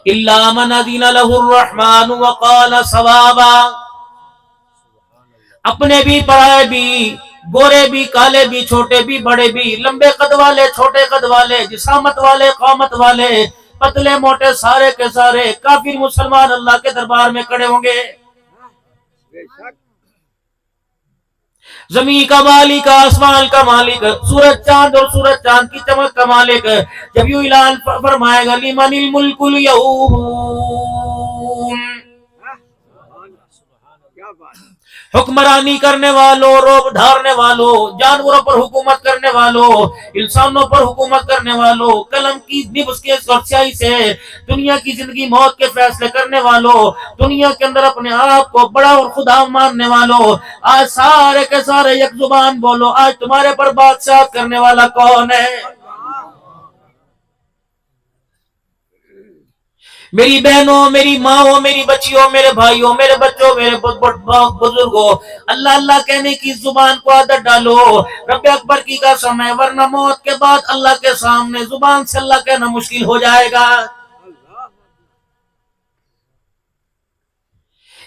الا من اذن له الرحمن وقال صوابا. اپنے بھی پرائے بھی، گورے بھی کالے بھی، چھوٹے بھی بڑے بھی، لمبے قد والے چھوٹے قد والے، جسامت والے قامت والے، پتلے موٹے، سارے کے سارے کافر مسلمان اللہ کے دربار میں کھڑے ہوں گے. زمین کا مالک، آسمان کا مالک، سورج چاند اور سورج چاند کی چمک کا مالک جب یوں اعلان فرمائے گا لمن الملک اليوم، حکمرانی کرنے والوں، روب ڈھارنے والوں، جانوروں پر حکومت کرنے والوں، انسانوں پر حکومت کرنے والوں، قلم کی نبض کے سیاہی سے دنیا کی زندگی موت کے فیصلے کرنے والوں، دنیا کے اندر اپنے آپ کو بڑا اور خدا ماننے والوں، آج سارے کے سارے یک زبان بولو، آج تمہارے پر بادشاہت کرنے والا کون ہے؟ میری بہنوں، میری ماں، میری بچیوں، میرے بھائیوں، میرے بچوں، میرے بزرگوں، اللہ اللہ کہنے کی زبان کو عادت ڈالو. رب اکبر کی قسم ہے، ورنہ موت کے بعد اللہ کے سامنے زبان سے اللہ کہنا مشکل ہو جائے گا.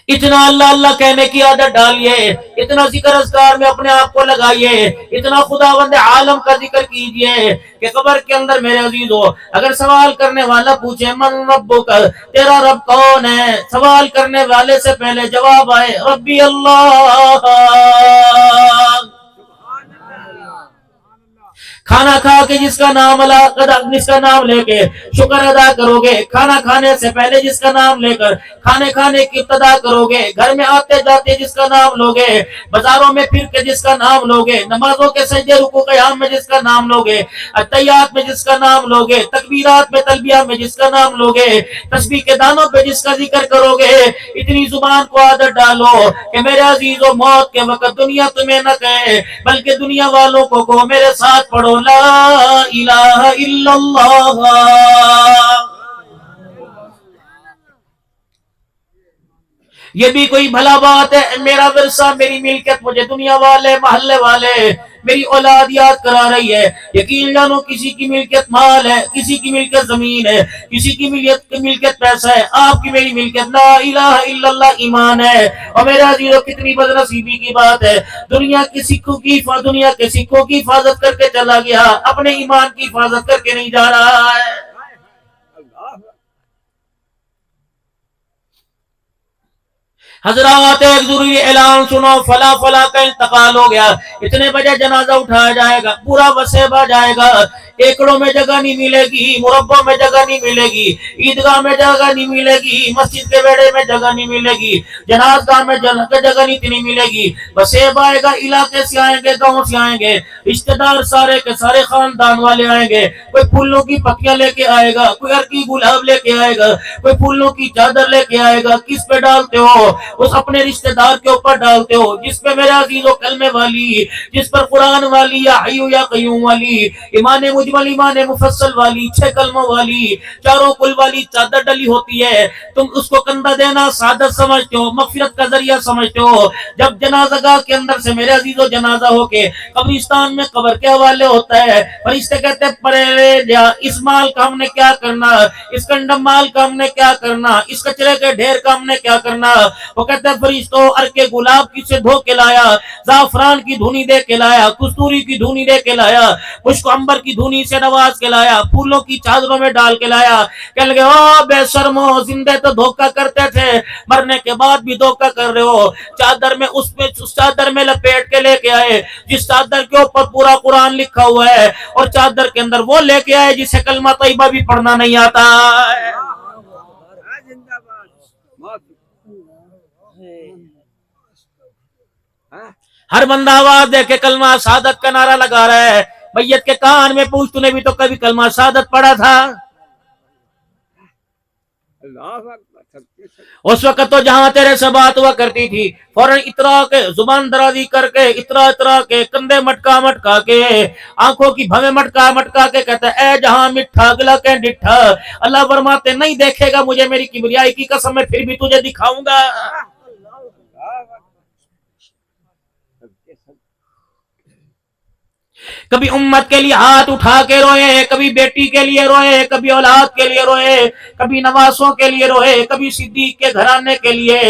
اتنا اللہ اللہ کہنے کی عادت ڈالیے، اتنا ذکر اذکار میں اپنے آپ کو لگائیے، اتنا خداوند عالم کا ذکر کیجئے کہ قبر کے اندر میرے عزیزو اگر سوال کرنے والا پوچھے من ربک، تیرا رب کون ہے، سوال کرنے والے سے پہلے جواب آئے ربی اللہ. کھانا کھا کے جس کا نام جس کا نام لے کے شکر ادا کرو گے، کھانا کھانے سے پہلے جس کا نام لے کر کھانے کھانے کی ابتدا کرو گے، گھر میں آتے جاتے جس کا نام لوگے، بازاروں میں پھر کے جس کا نام لوگے، نمازوں کے سجدے رکوع قیام میں جس کا نام لوگے، التحیات میں جس کا نام لوگے، تکبیرات میں تلبیہ میں جس کا نام لوگے، تسبیح کے دانوں پہ جس کا ذکر کرو گے، اتنی زبان کو عادت ڈالو کہ میرے عزیزو موت کے وقت دنیا تمہیں نہ کہے بلکہ دنیا والوں کو کہو میرے ساتھ پڑھو لا الہ الا اللہ. یہ بھی کوئی بھلا بات ہے؟ میرا ورثہ، میری ملکت مجھے دنیا والے، محلے والے، میری اولاد یاد کرا رہی ہے. یقین جانو کسی کی ملکت مال ہے، کسی کی ملکت زمین ہے، کسی کی ملکت پیسہ ہے، آپ کی میری ملکت لا الہ الا اللہ ایمان ہے. اور میرے عزیزو کتنی بدنصیبی کی بات ہے، دنیا کے سکوں کی حفاظت کر کے چلا گیا، اپنے ایمان کی حفاظت کر کے نہیں جا رہا ہے. حضرات ایک ضروری اعلان سنو، فلا فلا کا انتقال ہو گیا، اتنے بجے جنازہ اٹھایا جائے گا، پورا وسیبہ جائے گا، ایکڑوں میں جگہ نہیں ملے گی، مربع میں جگہ نہیں ملے گی، عیدگاہ میں جگہ نہیں ملے گی، مسجد کے بیڑے میں جگہ نہیں ملے گی، جنازگاہ میں جگہ نہیں اتنی ملے گی. وسیبہ آئے گا، علاقے سے آئیں گے، گاؤں سے آئیں گے، رشتہ دار سارے کے سارے خاندان والے آئیں گے، کوئی پھولوں کی پتیاں لے کے آئے گا، کوئی عرقی گلاب لے کے آئے گا، کوئی پھولوں کی چادر لے کے آئے گا. کس پہ ڈالتے ہو؟ اس اپنے رشتہ دار کے اوپر ڈالتے ہو جس پہ میرے عزیزو کلمے والی، جس پر قرآن والی، یا حی یا قیوم والی، ایمان مجمل، ایمان مفصل والی، 6 کلموں والی، چاروں کل والی چادر ڈلی ہوتی ہے. تم اس کو کندھا دینا سعادت سمجھتے ہو، مغفرت کا ذریعہ سمجھتے ہو. جب جنازہ گاہ کے اندر سے میرے عزیزو جنازہ ہو کے قبرستان میں قبر کے حوالے ہوتا ہے، فرشتے کہتے ہیں پرہیز، اس مال کا ہم نے کیا کرنا، اس کنڈم مال کا ہم نے کیا کرنا، اس کچرے کے ڈھیر کا ہم نے کیا کرنا. وہ کہتے ہیں فرشتوں عرق گلاب کی سے دھو کے لایا، زعفران کی دھونی دے کے لایا، کستوری کی دھونی دے کے لایا، مشک عنبر کی دھونی سے نواز کے لایا، پھولوں کی چادروں میں ڈال کے لایا. کہنے لگے او بے شرمو، زندے تو دھوکہ کرتے تھے، مرنے کے بعد بھی دھوکہ کر رہے ہو. چادر میں اس چادر میں لپیٹ کے لے کے آئے جس چادر کے اوپر پورا قرآن لکھا ہوا ہے، اور چادر کے اندر وہ لے کے آئے جسے کلمہ طیبہ بھی پڑھنا نہیں آتا ہے. ہر بندہ آواز دے کے کلمہ شہادت کا نعرہ لگا رہا ہے. میت کے کان میں پوچھ تو نے بھی تو کبھی کلمہ شہادت پڑھا تھا؟ اس وقت تو جہاں تیرے سے بات ہوا کرتی تھی فوراً اترا کے زبان درازی کر کے اترا کے کندھے مٹکا کے آنکھوں کی بھویں مٹکا کے کہتا ہے اے جہاں مٹھا گلا کے ڈٹھا. اللہ فرماتے نہیں دیکھے گا مجھے میری کبریائی کی قسم میں پھر بھی تجھے دکھاؤں گا. کبھی امت کے لیے ہاتھ اٹھا کے روئے، کبھی بیٹی کے لیے روئے، کبھی اولاد کے لیے روئے، کبھی نواسوں کے لیے روئے، کبھی صدیق کے گھرانے کے لیے،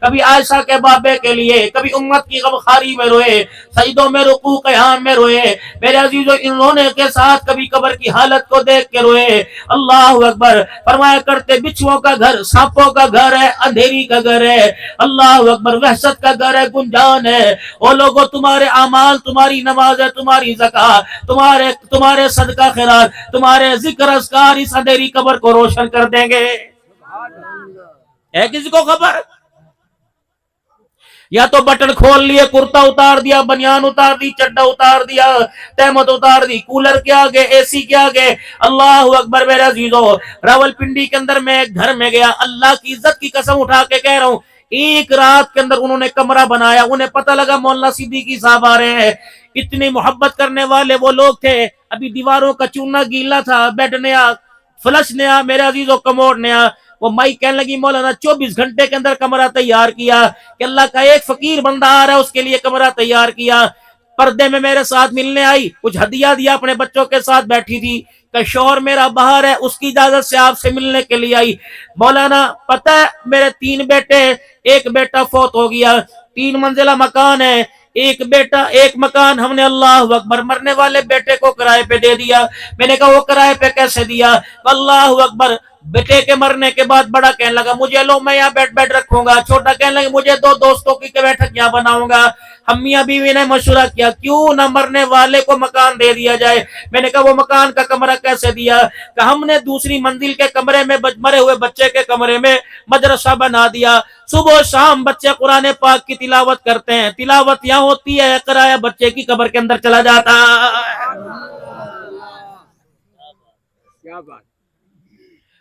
کبھی عائشہ کے بابے کے لیے، کبھی امت کی غمخواری میں روئے، سجدوں میں رکوع قیام میں روئے میرے عزیزو، ان رونے کے ساتھ کبھی قبر کی حالت کو دیکھ کے روئے۔ اللہ اکبر، فرمایا کرتے بچھوؤں کا گھر سانپوں کا گھر ہے، اندھیری کا گھر ہے، اللہ اکبر، وحشت کا گھر ہے، گنجان ہے۔ او لوگو، تمہارے اعمال، تمہاری نماز ہے، تمہاری زکات، تمہارے صدقہ خیرات، تمہارے ذکر اذکار اس اندھیری قبر کو روشن کر دیں گے۔ ہے کسی کو خبر؟ یا تو بٹن کھول لیے، کرتا اتار دیا، بنیان اتار دی، چڈا اتار دیا، تہمت اتار دی، کولر کے آگے، اے سی کے آگے۔ اللہ اکبر میرے عزیزو، راول پنڈی کے اندر میں ایک گھر میں گیا، اللہ کی عزت کی قسم اٹھا کے کہہ رہا ہوں، ایک رات کے اندر انہوں نے کمرہ بنایا، انہیں پتہ لگا مولانا صدیقی صاحب آ رہے ہیں۔ اتنی محبت کرنے والے وہ لوگ تھے، ابھی دیواروں کا چونا گیلا تھا، بیڈ نیا، فلش نیا، میرے عزیزو کموڈ نیا۔ وہ مائی کہنے لگی مولانا 24 گھنٹے کے اندر کمرہ تیار کیا کہ اللہ کا ایک فقیر بندہ آ رہا ہے، اس کے لیے کمرہ تیار کیا۔ پردے میں میرے ساتھ ملنے آئی، کچھ ہدیہ دیا، اپنے بچوں کے ساتھ بیٹھی تھی کہ شوہر میرا باہر ہے، اس کی اجازت سے آپ سے ملنے کے لیے آئی۔ مولانا پتہ ہے میرے 3 بیٹے، ایک بیٹا فوت ہو گیا، 3 منزلہ مکان ہے، ایک بیٹا، ایک مکان ہم نے اللہ اکبر مرنے والے بیٹے کو کرائے پہ دے دیا۔ میں نے کہا وہ کرائے پہ کیسے دیا؟ اللہ اکبر، بیٹے کے مرنے کے بعد بڑا کہنے لگا مجھے لو میں یہاں بیڈ رکھوں گا، چھوٹا کہنے لگا مجھے 2 دوستوں کی بیٹھک یہاں بناؤں گا۔ ہم میاں بیوی نے مشورہ کیا کیوں نہ مرنے والے کو مکان دے دیا جائے۔ میں نے کہا وہ مکان کا کمرہ کیسے دیا؟ کہ ہم نے دوسری منزل کے کمرے میں مرے ہوئے بچے کے کمرے میں مدرسہ بنا دیا، صبح و شام بچے قرآن پاک کی تلاوت کرتے ہیں، تلاوت یہاں ہوتی ہے، کرایہ بچے کی قبر کے اندر چلا جاتا ہے۔ کیا بات!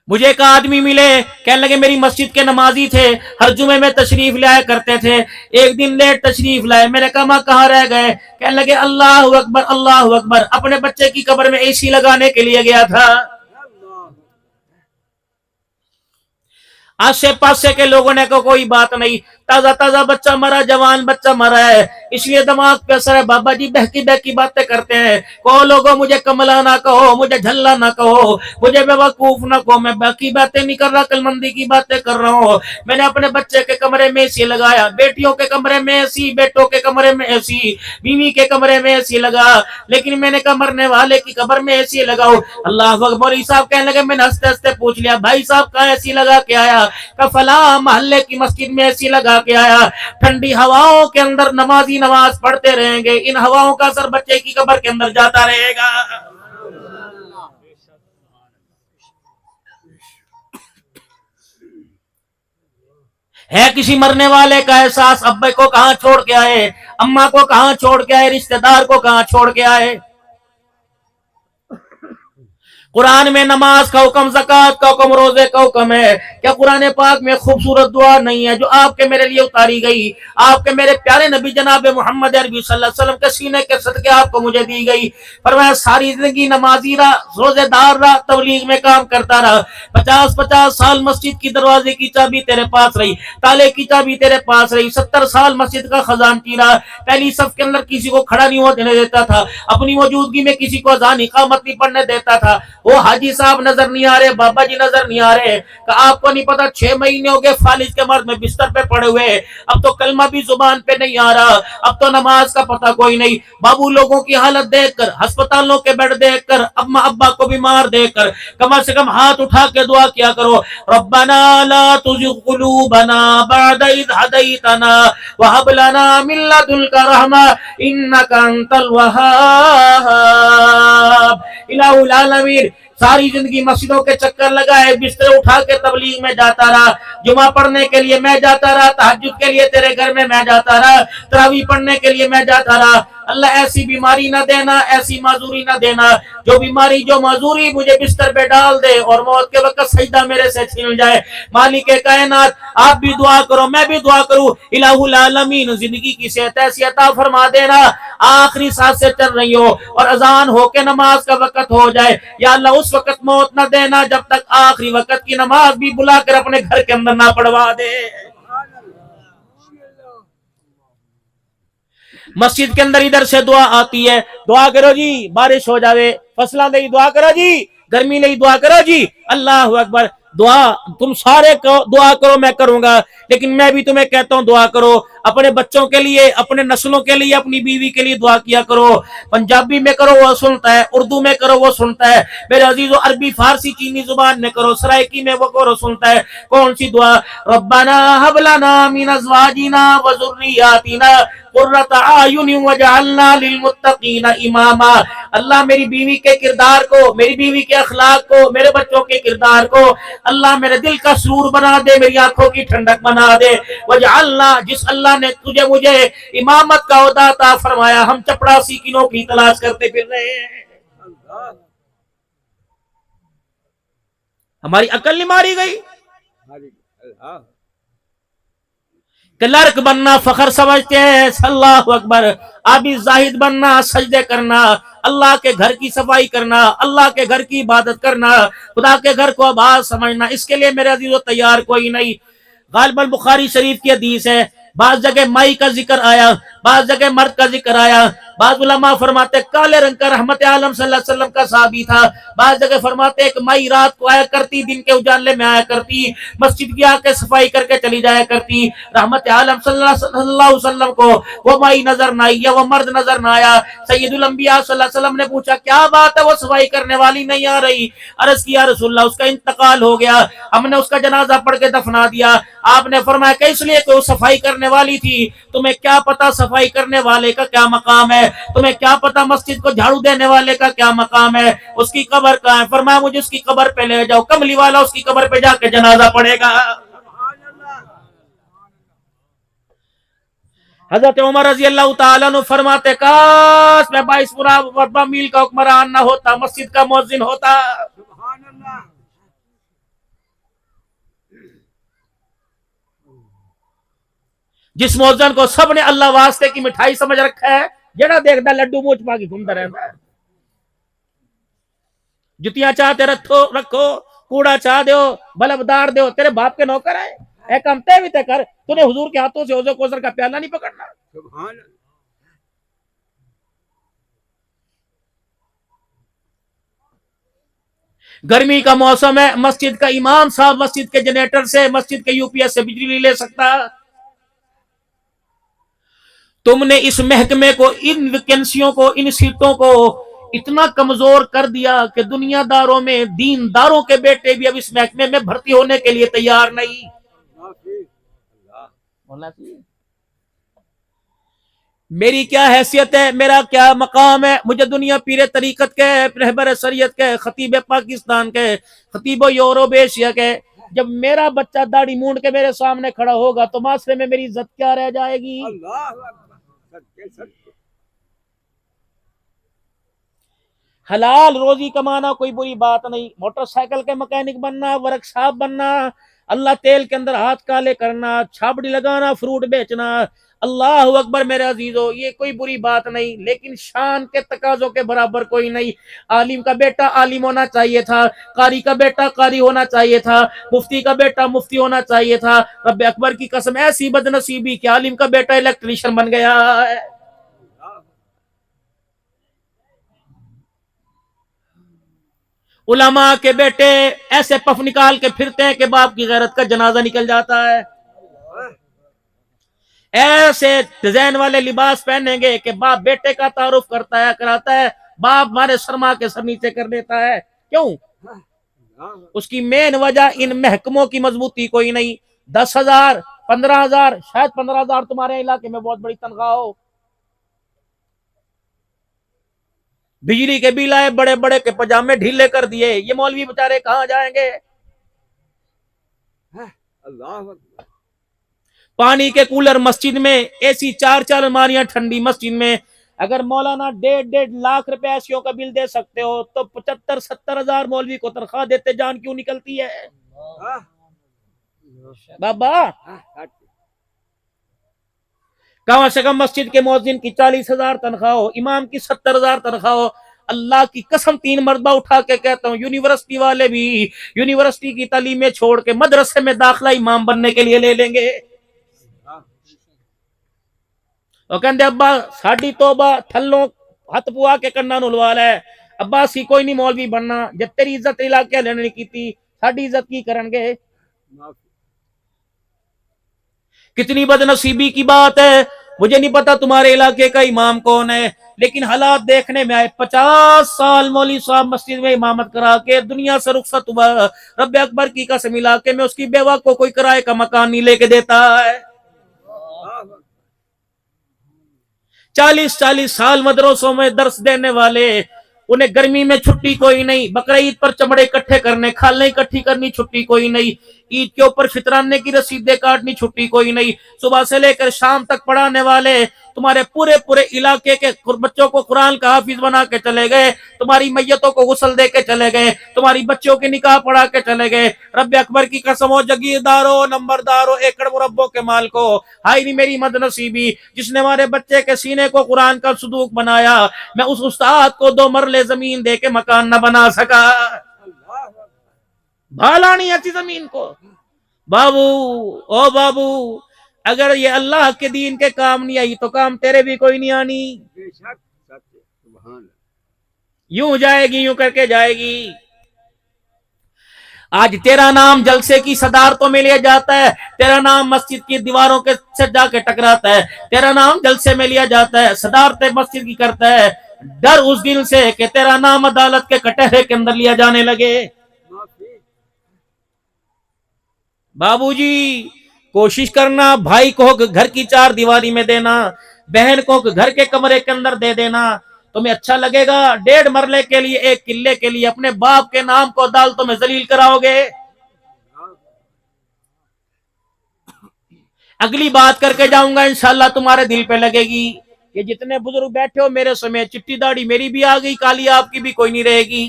مجھے ایک آدمی ملے، کہنے لگے میری مسجد کے نمازی تھے، ہر جمعے میں تشریف لایا کرتے تھے، ایک دن لیٹ تشریف لائے۔ میں نے کہا ماں کہاں رہ گئے؟ کہنے لگے اللہ اکبر، اللہ اکبر، اپنے بچے کی قبر میں اے سی لگانے کے لیے گیا تھا۔ آسے پاسے کے لوگوں نے کہا کوئی بات نہیں، تازہ تازہ بچہ مرا، جوان بچہ مرا ہے، اس لیے دماغ پہ اثر ہے، بابا جی بہکی بہکی باتیں کرتے ہیں۔ کہو لوگوں مجھے کملا نہ کہو، مجھے جھلا نہ کہو، مجھے بے وقوف نہ کہو، میں باقی باتیں نہیں کر رہا، عقل مندی کی باتیں کر رہا ہوں۔ میں نے اپنے بچے کے کمرے میں اے سی لگایا، بیٹیوں کے کمرے میں اے سی، بیٹوں کے کمرے میں اے سی، بیوی کے کمرے میں اے سی لگا، لیکن میں نے کہا مرنے والے کی قبر میں اے سی لگاؤ۔ اللہ اکبر، مولوی صاحب کہنے لگے، میں نے ہنستے ہنستے پوچھ لیا بھائی صاحب کہاں اے سی لگا کے آیا؟ کہ فلاں محلے کی مسجد میں ایسی لگا کے آیا، ٹھنڈی ہواؤں کے اندر نمازی نماز پڑھتے رہیں گے، ان ہواؤں کا اثر بچے کی قبر کے اندر جاتا رہے گا۔ ہے کسی مرنے والے کا احساس؟ ابے کو کہاں چھوڑ کے آئے، اماں کو کہاں چھوڑ کے آئے، رشتہ دار کو کہاں چھوڑ کے آئے؟ قرآن میں نماز کا حکم، زکوٰۃ کا حکم، روزے کا حکم ہے۔ کیا قرآن پاک میں خوبصورت دعا نہیں ہے جو آپ کے میرے لیے اتاری گئی؟ آپ کے میرے پیارے نبی جناب محمد عربی صلی اللہ علیہ وسلم کے سینے کے صدقے آپ کو مجھے دی گئی۔ فرمایا ساری زندگی نمازی رہا، روزے دار رہا، تبلیغ میں کام کرتا رہا، 50 سال مسجد کی دروازے کی چابی تیرے پاس رہی، تالے کی چابی تیرے پاس رہی، 70 سال مسجد کا خزانچی رہا، پہلی صف کے اندر کسی کو کھڑا نہیں ہونے دیتا تھا، اپنی موجودگی میں کسی کو اذان اقامت نہیں پڑھنے دیتا تھا۔ وہ حاجی صاحب نظر نہیں آ رہے، بابا جی نظر نہیں آ رہے، کہ آپ کو نہیں پتا 6 مہینے ہو گئے فالج کے مرض میں بستر پہ پڑے ہوئے، اب تو کلمہ بھی زبان پہ نہیں آ رہا، اب تو نماز کا پتہ کوئی نہیں۔ بابو لوگوں کی حالت دیکھ کر، ہسپتالوں کے بیڈ دیکھ کر، اما ابا کو بیمار دیکھ کر، کم سے کم ہاتھ اٹھا کے دعا کیا کرو، ربنا لا تزغ قلوبنا بعد اذ ہدیتنا وہب لنا من لدنک رحمہ انک انت الوہاب۔ الہ العالمین، ساری زندگی مسجدوں کے چکر لگائے، بستر اٹھا کے تبلیغ میں جاتا رہا، جمعہ پڑھنے کے لیے میں جاتا رہا، تہجد کے لیے تیرے گھر میں جاتا رہا، تراویح پڑھنے کے لیے میں جاتا رہا۔ اللہ ایسی بیماری نہ دینا، ایسی معذوری نہ دینا، جو بیماری جو معذوری مجھے بستر پہ ڈال دے اور موت کے وقت سجدہ میرے سے چھن جائے۔ مالک کائنات آپ بھی دعا کرو، میں بھی دعا کروں، الہ العالمین زندگی کی صحت ایسی عطا فرما دینا، آخری سانس سے چل رہی ہو اور اذان ہو کے نماز کا وقت ہو جائے، یا اللہ اس وقت موت نہ دینا جب تک آخری وقت کی نماز بھی بلا کر اپنے گھر کے اندر نہ پڑھوا دے۔ مسجد کے اندر ادھر سے دعا آتی ہے، دعا کرو جی بارش ہو جاوے، فصلہ نہیں دعا کرو جی، گرمی نہیں دعا کرو جی، اللہ اکبر، دعا تم سارے دعا کرو میں کروں گا، لیکن میں بھی تمہیں کہتا ہوں دعا کرو اپنے بچوں کے لیے، اپنے نسلوں کے لیے، اپنی بیوی کے لیے دعا کیا کرو، پنجابی میں کرو وہ سنتا ہے، اردو میں کرو وہ سنتا ہے، میرے عزیزو عربی فارسی چینی زبان میں کرو، سرائکی میں وہ کرو سنتا ہے، کون سی دعا؟ ربنا هب لنا من ازواجنا وذرياتنا قرۃ اعین واجعلنا للمتقین اماما، اللہ میری بیوی کے کردار کو، میری بیوی کے اخلاق کو، میرے بچوں کے کردار کو اللہ میرے دل کا سرور بنا دے، میری آنکھوں کی ٹھنڈک بنا دے، واجعلنا، جس اللہ نے تجھے مجھے امامت کا عہدہ عطا فرمایا، ہم چپڑاسی کی نوکری تلاش کرتے پھر رہے ہیں، ہماری عقل نہیں ماری گئی کہ لڑک بننا فخر سمجھتے ہیں، اللہ اکبر، آبی زاہد بننا، سجدے کرنا، اللہ کے گھر کی صفائی کرنا، اللہ کے گھر کی عبادت کرنا، خدا کے گھر کو آباد سمجھنا، اس کے لیے میرے عزیزو تیار کوئی نہیں۔ غالباً بخاری شریف کی حدیث ہے، بعض جگہ مائی کا ذکر آیا، بعض جگہ مرد کا ذکر آیا، بعض علماء فرماتے کالے رنگ کا رحمت عالم صلی اللہ علیہ وسلم کا صحابی تھا، بعض جگہ فرماتے ایک مائی رات کو آیا کرتی، دن کے اجالے میں آیا کرتی، مسجد کی آ کے صفائی کر کے چلی جایا کرتی، رحمت عالم صلی اللہ علیہ وسلم کو وہ مائی نظر نہ آئی یا وہ مرد نظر نہ آیا، سید الانبیاء صلی اللہ علیہ وسلم نے پوچھا کیا بات ہے وہ صفائی کرنے والی نہیں آ رہی؟ عرض کیا رسول اللہ اس کا انتقال ہو گیا، ہم نے اس کا جنازہ پڑھ کے دفنا دیا، آپ نے فرمایا کہ اس لیے کہ وہ صفائی کرنے والی تھی، تمہیں کیا پتا صفائی کرنے والے کا کیا مقام ہے، تمہیں کیا پتا مسجد کو جھاڑو دینے والے کا کیا مقام ہے، اس کی قبر کہاں ہے؟ فرمایا مجھے اس کی قبر پہ لے جاؤ، کملی والا اس کی قبر پہ جا کے جنازہ پڑھے گا۔ حضرت عمر رضی اللہ تعالیٰ عنہ فرماتے کاش میں 22 میل کا حکمران نہ ہوتا، مسجد کا مؤذن ہوتا۔ جس مؤذن کو سب نے اللہ واسطے کی مٹھائی سمجھ رکھا ہے، جڑا دیکھتا لڈو موچ پا کے گھومتا رہتا ہے، جتیاں چاہتے رکھو، کوڑا چاہ دیو، بلب دار دیو، تیرے باپ کے نوکر ہے، اے کمتے بھی تے کر، تو نے حضور کے ہاتھوں سے حوض کوثر کا پیالہ نہیں پکڑنا۔ گرمی کا موسم ہے، مسجد کا امام صاحب مسجد کے جنریٹر سے، مسجد کے یو پی ایس سے بجلی نہیں لے سکتا، تم نے اس محکمے کو، ان ویکنسیوں کو، ان سیٹوں کو اتنا کمزور کر دیا کہ دنیا داروں میں دین داروں کے بیٹے بھی اب اس محکمے میں بھرتی ہونے کے لیے تیار نہیں۔ میری کیا حیثیت ہے، میرا کیا مقام ہے، مجھے دنیا پیر طریقت کے، رہبر شریعت کے، خطیب پاکستان کے، خطیب یورپ ایشیا کے، جب میرا بچہ داڑھی مونڈ کے میرے سامنے کھڑا ہوگا تو معاشرے میں میری عزت کیا رہ جائے گی؟ حلال روزی کمانا کوئی بری بات نہیں، موٹر سائیکل کے مکینک بننا، ورک شاپ بننا، اللہ تیل کے اندر ہاتھ کالے کرنا، چھاپڑی لگانا، فروٹ بیچنا، اللہ اکبر میرے عزیزو، یہ کوئی بری بات نہیں، لیکن شان کے تقاضوں کے برابر کوئی نہیں۔ عالم کا بیٹا عالم ہونا چاہیے تھا، قاری کا بیٹا قاری ہونا چاہیے تھا، مفتی کا بیٹا مفتی ہونا چاہیے تھا، رب اکبر کی قسم ایسی بد نصیبی کہ عالم کا بیٹا الیکٹریشین بن گیا ہے۔ علماء کے بیٹے ایسے پف نکال کے پھرتے ہیں کہ باپ کی غیرت کا جنازہ نکل جاتا ہے، ایسے ڈیزائن والے لباس پہنیں گے کہ باپ بیٹے کا تعارف کرتا ہے، کراتا ہے، باپ ہمارے سرما کے سر نیچے کر دیتا ہے، کیوں؟ اس کی مین وجہ ان محکموں کی مضبوطی کوئی نہیں۔ 10,000 15,000 شاید 15,000 تمہارے علاقے میں بہت بڑی تنخواہ ہو، بجلی کے بل آئے بڑے بڑے کے پجامے ڈھیلے کر دیے، یہ مولوی بیچارے کہاں جائیں گے؟ پانی کے کولر مسجد میں، اے سی 4 الماریاں ٹھنڈی مسجد میں، اگر مولانا 1.5 لاکھ روپے ایسیوں کا بل دے سکتے ہو تو 75-70 ہزار مولوی کو تنخواہ دیتے جان کیوں نکلتی ہے؟ بابا کم سے کم مسجد کے مؤذن کی 40,000 تنخواہ ہو، امام کی 70,000 تنخواہ ہو، اللہ کی قسم 3 مرتبہ اٹھا کے کہتا ہوں یونیورسٹی والے بھی یونیورسٹی کی تعلیمیں چھوڑ کے مدرسے میں داخلہ امام بننے کے لیے لے لیں گے۔ وہ کہندے ابا ساڈی توبہ تھلوں ہاتھ پوا کے کناں نوں لوا لے، ابا اسی کوئی نہیں مولوی بننا، جب تیری عزت علاقے والے نے کیتی ساڈی عزت کی کرن گے؟ کتنی بد نصیبی کی بات ہے. مجھے نہیں پتا تمہارے علاقے کا امام کون ہے، لیکن حالات دیکھنے میں آئے. 50 سال مولوی صاحب مسجد میں امامت کرا کے دنیا سے رخصت ہوا. رب اکبر کی قسم علاقے میں اس کی بیوہ کو کوئی کرائے کا مکان نہیں لے کے دیتا ہے. 40 سال مدرسوں میں درس دینے والے، انہیں گرمی میں چھٹی کوئی نہیں، بقرعید پر چمڑے اکٹھے کرنے، کھالیں اکٹھی کرنی چھٹی کوئی نہیں، عید کے اوپر فطرانے کی رسیدیں کاٹنی چھٹی کوئی نہیں. صبح سے لے کر شام تک پڑھانے والے تمہارے پورے علاقے کے بچوں کو قرآن کا حافظ بنا کے چلے گئے، تمہاری میتوں کو غسل دے کے چلے گئے، تمہاری بچوں کے نکاح پڑھا کے چلے گئے. رب اکبر کی قسم ہو جگیردارو، نمبردارو، ایکڑ مربوں کے مال کو، ہائی نہیں میری مد نصیبی جس نے ہمارے بچے کے سینے کو قرآن کا صدوق بنایا. میں اس استاد کو 2 مرلے زمین دے کے مکان نہ بنا سکا. بھالا نہیں اچھی زمین کو. بابو او بابو، اگر یہ اللہ کے دین کے کام نہیں آئی تو کام تیرے بھی کوئی نہیں آنی. یوں جائے گی، یوں کر کے جائے گی. آج تیرا نام جلسے کی صدارتوں میں لیا جاتا ہے، تیرا نام مسجد کی دیواروں کے سے جا کے ٹکراتا ہے، تیرا نام جلسے میں لیا جاتا ہے، صدارتیں مسجد کی کرتا ہے. ڈر اس دن سے کہ تیرا نام عدالت کے کٹہرے کے اندر لیا جانے لگے. بابو جی کوشش کرنا، بھائی کو گھر کی 4 دیواری میں دینا، بہن کو گھر کے کمرے کے اندر دے دینا. تمہیں اچھا لگے گا 1.5 مرلے کے لیے، 1 قلعے کے لیے اپنے باپ کے نام کو عدالتوں میں ذلیل کراؤ گے؟ اگلی بات کر کے جاؤں گا انشاءاللہ تمہارے دل پہ لگے گی. یہ جتنے بزرگ بیٹھے ہو میرے سمیت، چٹی داڑھی میری بھی آ گئی، کالی آپ کی بھی کوئی نہیں رہے گی.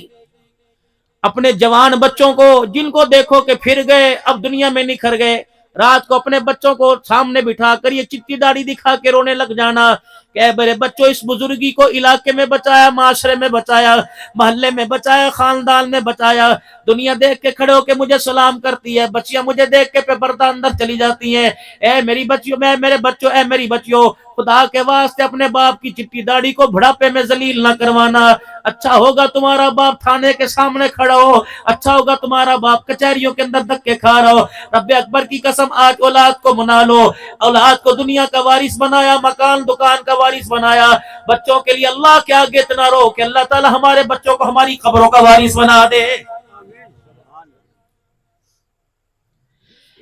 اپنے جوان بچوں کو جن کو دیکھو کہ پھر گئے، اب دنیا میں نکھر گئے، رات کو اپنے بچوں کو سامنے بٹھا کر یہ چٹی داڑھی دکھا کے رونے لگ جانا کہ میرے بچوں اس بزرگی کو علاقے میں بچایا، معاشرے میں بچایا، محلے میں بچایا، خاندان میں بچایا. دنیا دیکھ کے کھڑے ہو کے مجھے سلام کرتی ہے، بچیاں مجھے دیکھ کے پردہ اندر چلی جاتی ہیں. اے میری بچیوں، میں میرے بچوں، اے میری بچیوں، خدا کے واسطے اپنے باپ کی چٹی داڑھی کو بڑھاپے میں ذلیل نہ کروانا. اچھا ہوگا تمہارا باپ تھانے کے سامنے کھڑا ہو، اچھا ہوگا تمہارا باپ کچہریوں کے اندر دھکے کھا رہا ہو. رب اکبر کی قسم آج اولاد کو منا لو. اولاد کو دنیا کا وارث بنایا، مکان دکان کا وارث بنایا. بچوں کے لیے اللہ کے آگے اتنا رو کہ اللہ تعالی ہمارے بچوں کو ہماری قبروں کا وارث بنا دے.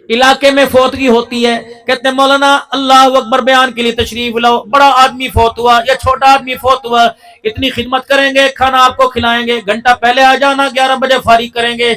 علاقے میں فوتگی ہوتی ہے، کہتے ہیں مولانا اللہ اکبر بیان کے لیے تشریف لاؤ، بڑا آدمی فوت ہوا یا چھوٹا آدمی فوت ہوا، اتنی خدمت کریں گے، کھانا آپ کو کھلائیں گے، گھنٹہ پہلے آ جانا، 11 بجے فارغ کریں گے.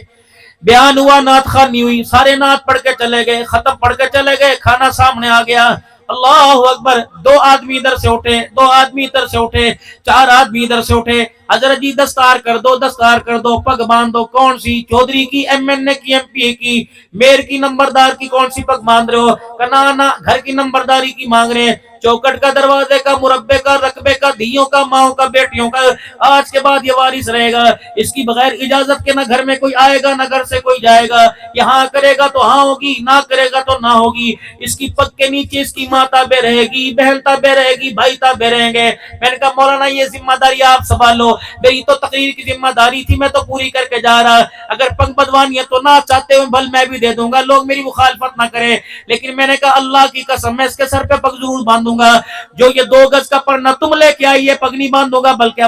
بیان ہوا، نعت خوانی ہوئی، سارے نعت پڑھ کے چلے گئے، ختم پڑھ کے چلے گئے، کھانا سامنے آ گیا. اللہ اکبر، 2 آدمی ادھر سے اٹھے، 2 آدمی ادھر سے اٹھے، 4 آدمی ادھر سے اٹھے. حضرت جی دستار کر دو، دستار کر دو، پگ باندھ دو. کون سی؟ چودھری کی، ایم این اے کی، ایم پی اے کی، میر کی، نمبردار کی، کون سی پگ باندھ رہے ہو؟ کنا گھر کی نمبرداری کی مانگ رہے ہیں. چوکٹ کا، دروازے کا، مربے کا، رقبے کا، دھیوں کا، ماؤں کا، بیٹیوں کا. آج کے بعد یہ وارث رہے گا، اس کی بغیر اجازت کے نہ گھر میں کوئی آئے گا، نہ گھر سے کوئی جائے گا. یہاں کرے گا تو ہاں ہوگی، نہ کرے گا تو نہ ہوگی. اس کی پگ کے نیچے اس کی ماں تابع رہے گی، بہن تابع رہے گی، بھائی تابع رہیں گے. میں نے کہا مولانا یہ ذمہ داری آپ سنبھالو. میری تو تقریر کی ذمہ داری تھی، میں تو پوری کر کے جا رہا. اگر پگ بدوانی ہے تو نہ چاہتے ہوئے بھل میں بھی دے دوں گا، لوگ میری مخالفت نہ کریں. لیکن میں نے کہا اللہ کی قسم میں اس کے سر پہ پگ ضرور باندھوں گا. جو یہ 2 گز کا پرنا تم لے کے آئی ہے، پگ نہیں باندھوں گا، بلکہ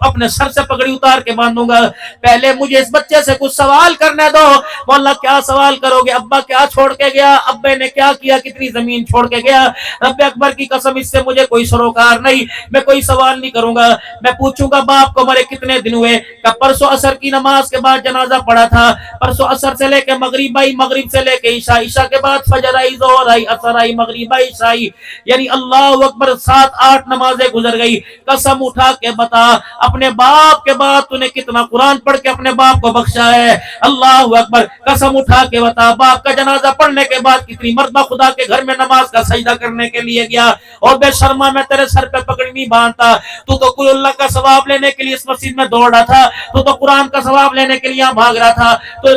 اپنے سر سے پگڑی اتار کے باندھوں گا. پہلے مجھے اس بچے سے کچھ سوال کرنے دو. مولا کیا سوال کرو گے؟ ابا کیا چھوڑ کے گیا؟ ابے نے کیا کیا؟ کتنی زمین چھوڑ کے گیا؟ رب اکبر کی قسم اس سے مجھے کوئی سروکار نہیں، میں کوئی سوال نہیں کروں گا. میں پوچھوں گا باپ کو مرے کتنے دن ہوئے؟ کہ پرسوں عصر کی نماز کے بعد جنازہ پڑھا تھا، پرسوں عصر سے لے کے مغرب آئی، مغرب سے لے کے عشاء، عشاء کے بعد فجر آئی، ظہر آئی، عصر آئی، مغرب آئی، عشاء آئی، یعنی اللہ اکبر 7-8 نمازیں گزر گئی. قسم اٹھا کے بتا اپنے باپ کے بعد تو نے کتنا قرآن پڑھ کے اپنے باپ کو بخشا ہے. اللہ اکبر. قسم اٹھا کے بتا, باپ کا جنازہ پڑھنے کے بعد کتنی مرتبہ خدا کے گھر میں نماز کا سجدہ کرنے کے لیے گیا. اور بے شرما, میں تیرے سر پہ پگڑی نہیں باندھتا, تو قل اللہ کا ثواب لینے کے لیے اس مسجد میں دوڑ رہا تھا, تو قرآن کا ثواب لینے کے لیے یہاں بھاگ رہا تھا,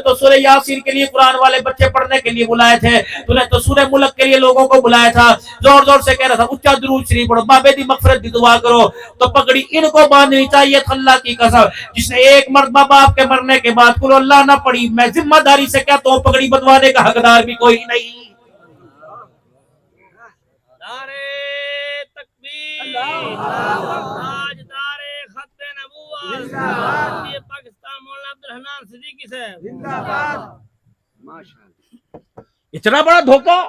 تو سورہ یاسین کے لیے قرآن والے بچے پڑھنے کے لیے بلائے تھے, تو نے تو سورہ ملک کے لیے لوگوں کو بلایا تھا, زور زور سے کہہ رہا تھا اچا درود شریف پڑھو, بابے دی مغفرت دی دعا کرو. تو پگڑی ان کو باندھنی چاہیے تھا. اللہ کی قسم, جس نے ایک مرتبہ باپ کے مرنے کے بعد قل اللہ نہ پڑھی, میں ذمہ داری سے کہتا ہوں پگڑی بدوانے کا حقدار بھی کوئی نہیں. نعرہ تکبیر, تاجدار خط نبوت, یہ پاکستان مولانا عبدالحنان صدیقی صاحب زندہ باد. اتنا بڑا دھوکہ,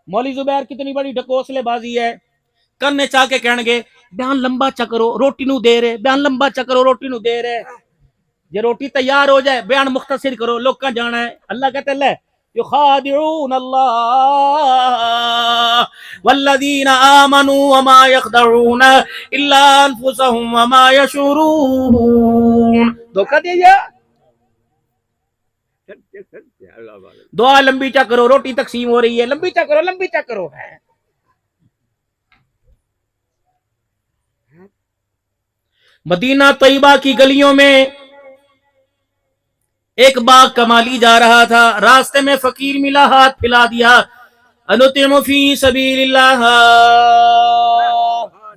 مولوی زبیر کتنی بڑی ڈکوسلے بازی ہے. کرنے چاہ کے کہنے گے بیان لمبا چکرو روٹی نو دے رہے, بیان لمبا چکرو روٹی نو دے رہے. یہ روٹی تیار ہو جائے بیان مختصر کرو, لوگ کہاں جانا ہے. اللہ کہتے لے یخادعون اللہ والذین آمنوا وما یخدعون الا انفسهم وما یشعرون. دھوکہ دیا. دعا لمبی چکرو, روٹی تقسیم ہو رہی ہے, لمبی چکرو لمبی چکرو ہے. مدینہ طیبہ کی گلیوں میں ایک باغ کمالی جا رہا تھا, راستے میں فقیر ملا, ہاتھ پھیلا دیا, انطعم فی سبیل اللہ.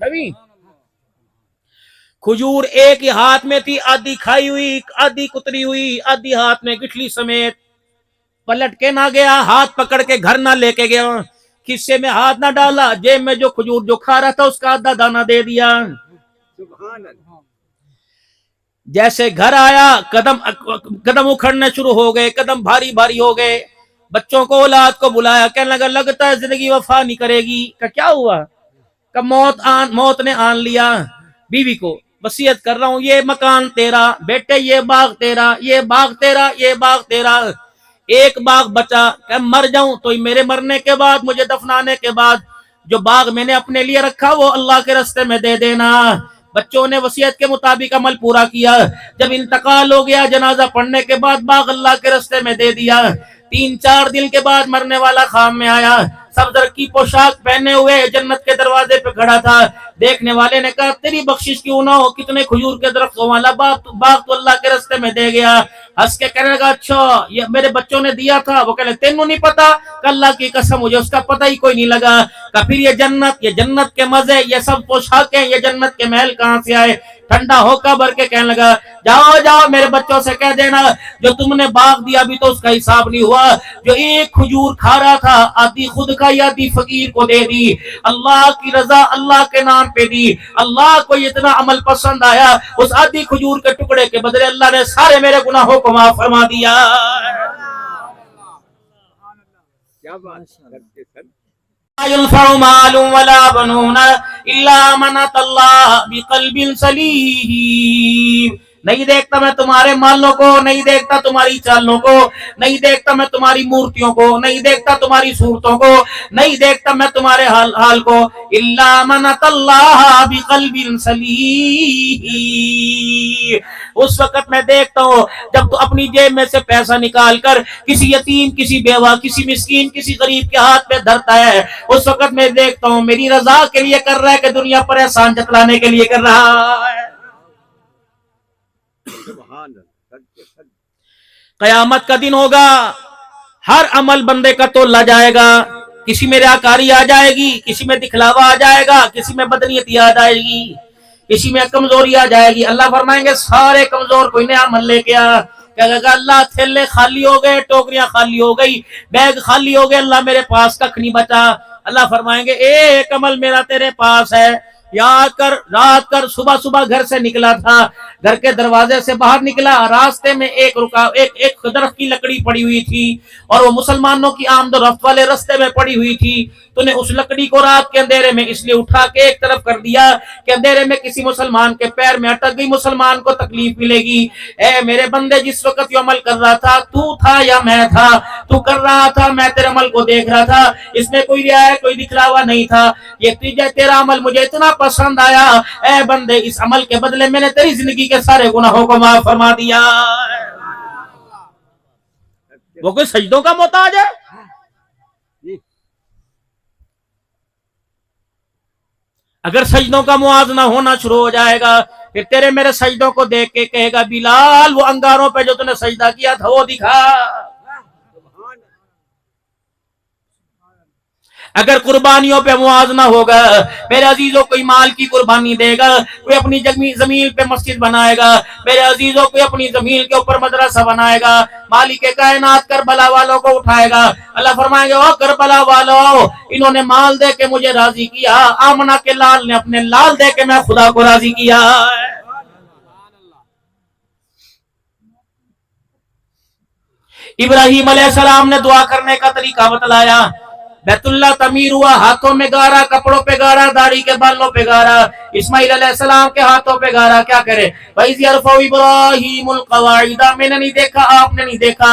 نبی کھجور ایک ہی ہاتھ میں تھی, آدھی کھائی ہوئی, آدھی کتری ہوئی, آدھی ہاتھ میں گٹھلی سمیت. پلٹ کے نہ گیا, ہاتھ پکڑ کے گھر نہ لے کے گیا, کسے میں ہاتھ نہ ڈالا, جیب میں جو کھجور جو کھا رہا تھا اس کا آدھا دانہ دے دیا. جیسے گھر آیا قدم اکھڑنے شروع ہو گئے, قدم بھاری بھاری ہو گئے. بچوں کو اولاد کو بلایا, کہنے لگا لگتا ہے زندگی وفا نہیں کرے گی. کہ کیا ہوا؟ کہ موت نے آن لیا. بیوی کو وصیت کر رہا ہوں, یہ مکان تیرا, بیٹے یہ باغ تیرا, یہ باغ تیرا, یہ باغ تیرا. ایک باغ بچا, کہ مر جاؤں تو میرے مرنے کے بعد, مجھے دفنانے کے بعد جو باغ میں نے اپنے لیے رکھا وہ اللہ کے راستے میں دے دینا. بچوں نے وصیت کے مطابق عمل پورا کیا. جب انتقال ہو گیا, جنازہ پڑھنے کے بعد باغ اللہ کے راستے میں دے دیا. 3-4 دن کے بعد مرنے والا خام میں آیا, سبز رنگ کی پوشاک پہنے ہوئے جنت کے دروازے پہ کھڑا تھا. دیکھنے والے نے کہا تیری بخشش کیوں نہ ہو, کتنے کھجور کے درختوں والا باغ تو اللہ کے راستے میں دے گیا. ہنس کے کہنے لگا اچھا یہ میرے بچوں نے دیا تھا. وہ کہنے تینوں نہیں پتا؟ کہ اللہ کی قسم مجھے اس کا پتہ ہی کوئی نہیں لگا. کہ پھر یہ جنت کے مزے, یہ سب پوشاکیں, یہ جنت کے محل کہاں سے آئے؟ ٹھنڈا ہو کا بھر کے کہنے لگا جاؤ میرے بچوں سے کہہ دینا جو تم نے باغ دیا ابھی تو اس کا حساب نہیں ہوا. جو ایک کھجور کھا رہا تھا, آدھی خود کھائی آدھی فقیر کو دے دی. اللہ کی رضا اللہ کے نام پہ دی. اللہ کو اتنا عمل پسند آیا, اس آدھی کھجور کے ٹکڑے کے بدلے اللہ نے سارے میرے گناہوں کو معاف فرما دیا. کیا بات. لا ينفع مال ولا بنون الا من اتى الله بقلب سليم. نہیں دیکھتا میں تمہارے مالوں کو, نہیں دیکھتا تمہاری چالوں کو, نہیں دیکھتا میں تمہاری مورتیوں کو, نہیں دیکھتا تمہاری صورتوں کو, نہیں دیکھتا میں تمہارے حال کو. الا من اتى الله بقلب سليم. اس وقت میں دیکھتا ہوں جب تو اپنی جیب میں سے پیسہ نکال کر کسی یتیم, کسی بیوہ, کسی مسکین, کسی غریب کے ہاتھ میں دھرتا ہے, اس وقت میں دیکھتا ہوں میری رضا کے لیے کر رہا ہے کہ دنیا پر احسان جتلانے کے لیے کر رہا ہے. قیامت کا دن ہوگا, ہر عمل بندے کا تولا جائے گا. کسی میں ریاکاری آ جائے گی, کسی میں دکھلاوا آ جائے گا, کسی میں بدنیتی آ جائے گی, کسی میں کمزوری آ جائے گی. اللہ فرمائیں گے سارے کمزور کوئی نیا عمل لے کے آ. کہے گا اللہ تھیلے خالی ہو گئے, ٹوکریاں خالی ہو گئی, بیگ خالی ہو گئے, اللہ میرے پاس ککھ نہیں بچا. اللہ فرمائیں گے ایک عمل میرا تیرے پاس ہے, یاد کر رات کر صبح گھر سے نکلا تھا, گھر کے دروازے سے باہر نکلا, راستے میں ایک درخت کی لکڑی پڑی ہوئی تھی اور وہ مسلمانوں کی آمد و رفت والے راستے میں پڑی ہوئی تھی. تو نے اس لکڑی کو رات کے اندھیرے میں اس لیے اٹھا کے ایک طرف کر دیا کہ اندھیرے میں کسی مسلمان کے پیر میں اٹک گئی, مسلمان کو تکلیف ملے گی. اے میرے بندے, جس وقت یہ عمل کر رہا تھا تو تھا یا میں تھا؟ تو تو کر رہا تھا، میں تیرے عمل کو دیکھ رہا تھا، اس میں کوئی ریا کوئی دکھلاوا نہیں تھا، یہ تیرا عمل مجھے اتنا پسند آیا، اے بندے اس عمل کے بدلے میں نے تیری زندگی کے سارے گناہوں کو معاف فرما دیا۔ وہ کوئی سجدوں کا محتاج ہے؟ اگر سجدوں کا موازنہ ہونا شروع ہو جائے گا، پھر تیرے میرے سجدوں کو دیکھ کے کہے گا بلال وہ انگاروں پہ جو تُو نے سجدہ کیا تھا وہ دکھا۔ اگر قربانیوں پہ موازنہ ہوگا، میرے عزیزوں کوئی مال کی قربانی دے گا، کوئی اپنی زمین پہ مسجد بنائے گا، میرے عزیزوں کوئی اپنی زمین کے اوپر مدرسہ بنائے گا، مالک کائنات کربلا والوں کو اٹھائے گا، اللہ فرمائیں گے او کربلا والوں انہوں نے مال دے کے مجھے راضی کیا، آمنہ کے لال نے اپنے لال دے کے میں خدا کو راضی کیا۔ ابراہیم علیہ السلام نے دعا کرنے کا طریقہ بتلایا، بیت اللہ تعمیر ہوا، ہاتھوں میں گارا، کپڑوں پہ گارا، داڑھی کے بالوں پہ گارا، اسماعیل علیہ السلام کے ہاتھوں پہ گارا، کیا کرے؟ وَإِذْ يَرْفَعُ إِبْرَاهِيمُ الْقَوَاعِدَ، میں نے نہیں دیکھا، آپ نے نہیں دیکھا،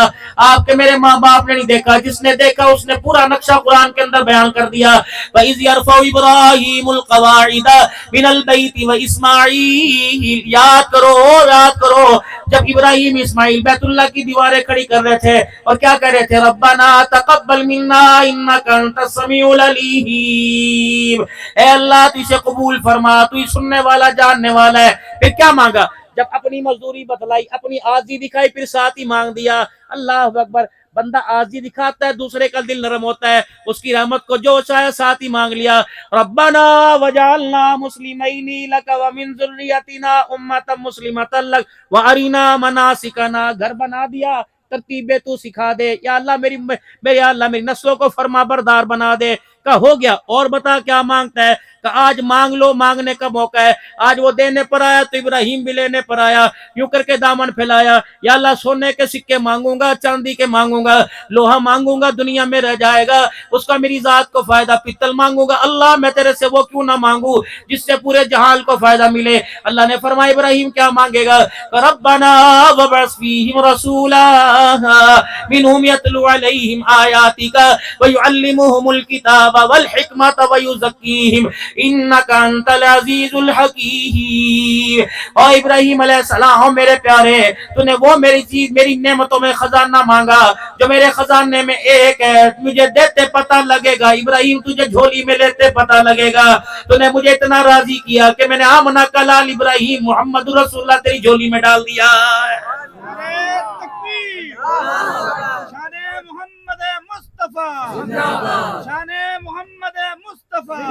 آپ کے میرے ماں باپ نے نہیں دیکھا، جس نے دیکھا اس نے پورا نقشہ قرآن کے اندر بیان کر دیا۔ وَإِذْ يَرْفَعُ إِبْرَاهِيمُ الْقَوَاعِدَ مِنَ الْبَيْتِ وَإِسْمَاعِيلُ، یاد کرو جب ابراہیم اسماعیل بیت اللہ کی دیواریں کھڑی کر رہے تھے اور کیا کر رہے تھے؟ ربنا تقبل منا انک انت السمیع العلیم، اے اللہ تو اسے قبول فرما، تو ہی سننے والا جاننے والا ہے۔ پھر کیا مانگا؟ جب اپنی مزدوری بتلائی، اپنی عاجزی دکھائی، پھر ساتھ ہی مانگ دیا اللہ اکبر۔ بندہ عاجزی دکھاتا ہے، دوسرے کا دل نرم ہوتا ہے، اس کی رحمت کو جو چاہے ساتھ ہی مانگ لیا۔ ربنا وجعلنا مسلمین لک ومن ذریتنا امۃ مسلمۃ لک وارنا مناسکنا، گھر بنا دیا، ترتیبیں تو سکھا دے یا اللہ، میری نسلوں کو فرما بردار بنا دے۔ کہ ہو گیا، اور بتا کیا مانگتا ہے؟ کہ آج مانگ لو، مانگنے کا موقع ہے۔ آج وہ دینے پر آیا تو ابراہیم بھی لینے پر آیا، یوں کر کے دامن پھیلایا، یا اللہ سونے کے سکے مانگوں گا، چاندی کے مانگوں گا، لوہا مانگوں گا دنیا میں رہ جائے گا، اس کا میری ذات کو فائدہ، پتل مانگوں گا، اللہ میں تیرے سے وہ کیوں نہ مانگوں جس سے پورے جہان کو فائدہ ملے۔ اللہ نے فرمایا ابراہیم کیا مانگے گا؟ ربنا وابعث فیہم رسولا منہم یتلو علیہم آیاتک ویعلمہم الکتاب والحکمت ویزکیہم انک انت العزیز الحکیم۔ اور ابراہیم علیہ السلام میرے پیارے، تو نے وہ میری چیز، میری نعمتوں میں خزانہ مانگا جو میرے خزانے میں ایک ہے، مجھے دیتے پتہ لگے گا، ابراہیم تجھے جھولی میں لیتے پتہ لگے گا۔ تو نے مجھے اتنا راضی کیا کہ میں نے آمنہ کا لال ابراہیم محمد رسول اللہ تیری جھولی میں ڈال دیا۔ شان محمد مصطفیٰ، شان محمد مصطفیٰ،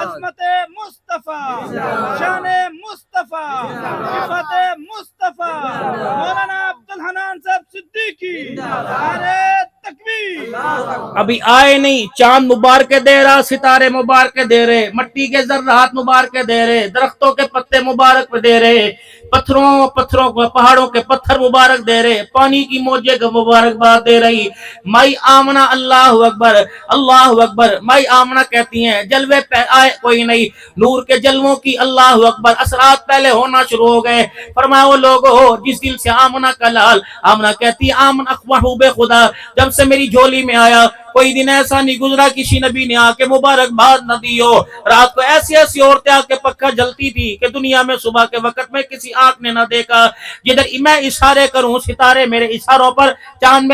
عظمت مصطفیٰ، شان مصطفیٰ، صفت مصطفیٰ، مولانا عبدالحنان صاحب صدیقی، نعرہ تکبیر۔ ابھی آئے نہیں، چاند مبارکے دے رہا، ستارے مبارکے دے رہے، مٹی کے ذرات مبارکے دے رہے، درختوں کے پتے مبارک دے رہے، پتھروں کو، پہاڑوں کے پتھر مبارک دے رہے، پانی کی موجیں کو مبارکباد دے رہی۔ مائی آمنہ اللہ اکبر، اللہ اکبر۔ مائی آمنہ کہتی ہیں جلوے پہ آئے کوئی نہیں، نور کے جلووں کی اللہ اکبر اثرات پہلے ہونا شروع ہو گئے۔ فرمایا وہ لوگ ہو جس دل سے آمنہ کا لال، آمنہ کہتی آمن محبوب خدا جب سے میری جھولی میں آیا، کوئی دن ایسا نہیں گزرا کسی نبی نے آ کے مبارکباد نہ دی ہو۔ رات کو ایسی ایسی عورتیں آ کے پکا جلتی تھی کہ دنیا میں صبح کے وقت میں کسی آنکھ نے نہ دیکھا۔ جدھر میں اشارے کروں ستارے میرے اشاروں پر، چاند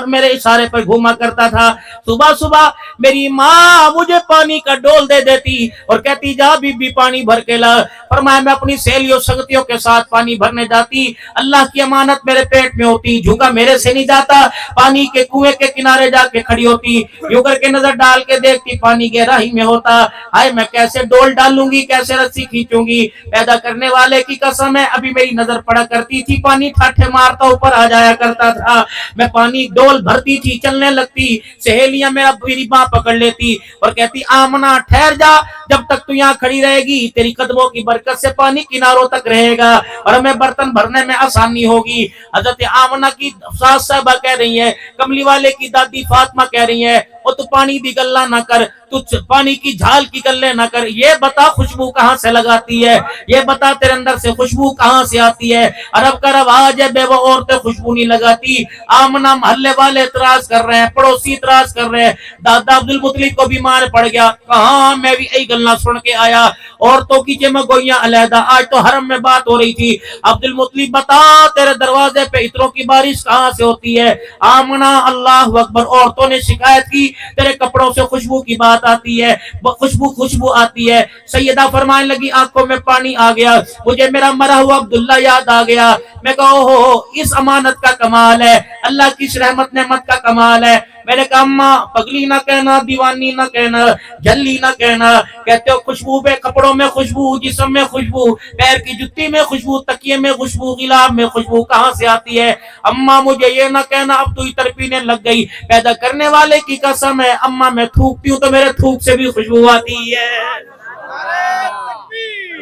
میرے اشارے پر گھوما کرتا تھا۔ صبح صبح میری ماں مجھے پانی کا ڈول دے دیتی اور کہتی جا بی بی پانی بھر کے لا۔ فرمایا میں اپنی سہیلیوں سنگتیوں کے ساتھ پانی بھرنے جاتی، اللہ کی امانت میرے پیٹ میں ہوتی، جھونکا میرے سے نہیں جاتا، پانی کے کنویں کے کنارے جا کے کھڑی ہوتی، یوں کر کے نظر ڈال کے دیکھتی پانی گہرائی میں ہوتا۔ ہائے میں کیسے ڈول ڈالوں گی، کیسے رسی کھینچوں گی؟ پیدا کرنے والے کی قسم ہے ابھی میری نظر پڑا کرتی تھی، پانی ٹھاٹھے مارتا اوپر آ جایا کرتا تھا، میں پانی ڈول بھرتی تھی، چلنے لگتی، سہیلیاں میری باں پکڑ لیتی اور کہتی آمنہ ٹھہر جا، جب تک تو یہاں کھڑی رہے گی تیری قدموں کی برکت سے پانی کناروں تک رہے گا اور ہمیں برتن بھرنے میں آسانی ہوگی۔ حضرت آمنہ کی ساس صاحبہ کہہ رہی ہے، کملی والے کی دادی فاطمہ کہہ رہی ہے، او تو پانی دی گلا نہ کر، تو پانی کی جھال کی گلے نہ کر، یہ بتا خوشبو کہاں سے لگاتی ہے، یہ بتا تیرے اندر سے خوشبو کہاں سے آتی ہے۔ عرب کا رواج ہے بیوہ عورتیں خوشبو نہیں لگاتی۔ آمنہ محلے والے اعتراض کر رہے ہیں، پڑوسی اعتراض کر رہے ہیں، دادا عبدالمطلب کو بیمار پڑ گیا، کہاں میں بھی ای گلنا سن کے آیا، عورتوں کی جمع گوئیاں علیحدہ، آج تو حرم میں بات ہو رہی تھی، عبدالمطلب بتا تیرے دروازے پہ عطروں کی بارش کہاں سے ہوتی ہے؟ آمنہ اللہ اکبر، عورتوں نے شکایت کی تیرے کپڑوں سے خوشبو کی بات آتی ہے، خوشبو آتی ہے۔ سیدہ فرمانے لگی آنکھوں میں پانی آ گیا، مجھے میرا مرا ہوا عبداللہ یاد آ گیا۔ میں کہا اوہو، اس امانت کا کمال ہے، اللہ کی اس رحمت نعمت کا کمال ہے۔ میں نے کہا اماں پگلی نہ کہنا، دیوانی نہ کہنا، جلی نہ کہنا، کہتے ہو خوشبو پہ، کپڑوں میں خوشبو، جسم میں خوشبو، پیر کی جتی میں خوشبو، تکیے میں خوشبو، غلاب میں خوشبو کہاں سے آتی ہے؟ اماں مجھے یہ نہ کہنا اب تو اتر پینے لگ گئی، پیدا کرنے والے کی قسم ہے اماں میں تھوکتی ہوں تو میرے تھوک سے بھی خوشبو آتی ہے۔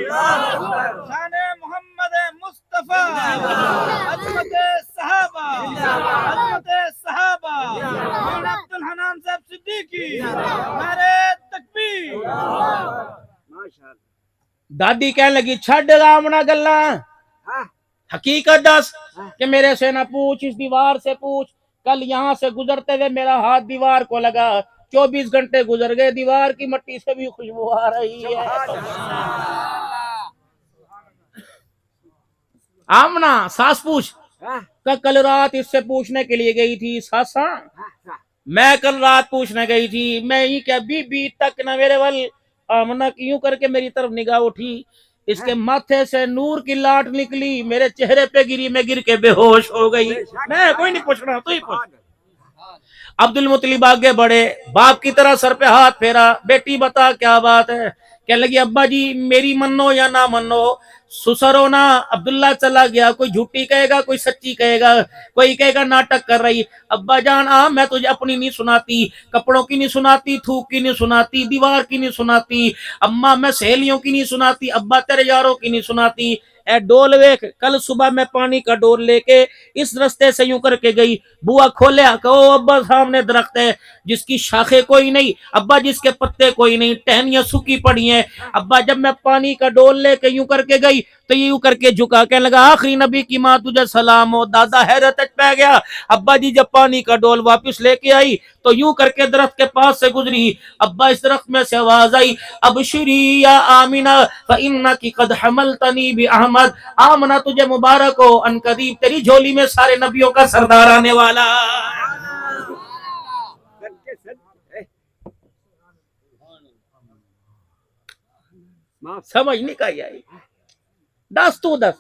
شان محمد مصطفیٰ، عظمت صحابہ، عظمت صحابہ، مولانا عبدالحنان صاحب صدیقی، نعرہ تکبیر۔ دادی کہنے لگی چھڈ آمنا گلا، حقیقت دس کہ میرے سے نہ پوچھ، اس دیوار سے پوچھ، کل یہاں سے گزرتے ہوئے میرا ہاتھ دیوار کو لگا، 24 گھنٹے گزر گئے، دیوار کی مٹی سے بھی خوشبو آ رہی ہے۔ آمنا ساس پوچھ کہ کل رات اس سے پوچھنے کے لیے گئی تھی، ساسا میں کل رات پوچھنے گئی تھی، میں ہی کیا بی بی تک نہ میرے ول، آمنا کیوں کر کے میری طرف نگاہ اٹھی، اس کے ماتھے سے نور کی لاٹ نکلی، میرے چہرے پہ گری، میں گر کے بے ہوش ہو گئی۔ میں کوئی نہیں پوچھ رہا، تو ہی پوچھ۔ عبدالمطلب آگے بڑھے، باپ کی طرح سر پہ ہاتھ پھیرا، بیٹی بتا کیا بات ہے؟ کہنے لگی ابا جی میری منو یا نہ منو، سسر ہونا عبداللہ چلا گیا، کوئی جھوٹی کہے گا، کوئی سچی کہے گا، کوئی کہے گا ناٹک کر رہی، ابا جان میں تجھے اپنی نہیں سناتی، کپڑوں کی نہیں سناتی، تھوک کی نہیں سناتی، دیوار کی نہیں سناتی، اماں میں سہیلیوں کی نہیں سناتی، ابا تیرے یاروں کی نہیں سناتی، اے ڈول ویک، کل صبح میں پانی کا ڈول لے کے اس رستے سے یوں کر کے گئی، بوا کھولیا کہ او ابا سامنے درخت ہے جس کی شاخیں کوئی نہیں، ابا جس کے پتے کوئی نہیں، ٹہنیاں سوکھی پڑی ہیں، ابا جب میں پانی کا ڈول لے کے یوں کر کے گئی تو یوں کر کے جھکا، کہنے لگا آخری نبی کی ماں تجھے سلام ہو۔ دادا حیرت پہ گیا، ابا جی جب پانی کا ڈول واپس لے کے آئی تو یوں کر کے درخت کے پاس سے گزری، ابا اس درخت میں سے آواز آئی ابشری یا آمنہ فإنکی قد حملتنی بأحمد، آمنہ تجھے مبارک ہو، ان قریب تیری جھولی میں سارے نبیوں کا سردار آنے والا۔ سمجھ نہیں کہی آئی، دس تو دس۔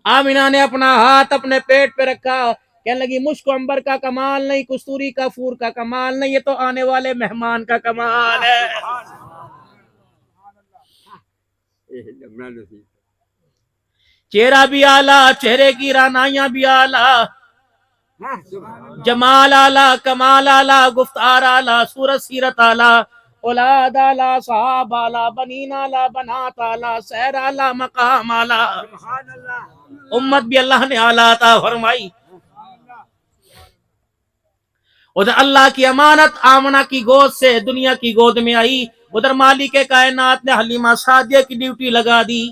آمنہ نے اپنا ہاتھ اپنے پیٹ پہ رکھا، کہنے لگی مشک و عنبر کا کمال نہیں، کستوری کا پھور کا کمال نہیں، یہ تو آنے والے مہمان کا کمال ہے۔ چہرہ بھی اعلیٰ، چہرے کی رانائیاں بھی اعلیٰ، جمال اعلیٰ، کمال اعلیٰ، گفتار اعلیٰ، صورت سیرت اعلیٰ، اولاد اعلیٰ، صحاب اعلیٰ، بنین اعلیٰ، بنات اعلیٰ، سیر اعلیٰ، مقام اعلیٰ، امت بھی اللہ نے اعلیٰ عطا فرمائی۔ ادھر اللہ کی امانت آمنہ کی گود سے دنیا کی گود میں آئی، ادھر مالک کائنات نے حلیمہ سعدیہ کی ڈیوٹی لگا دی۔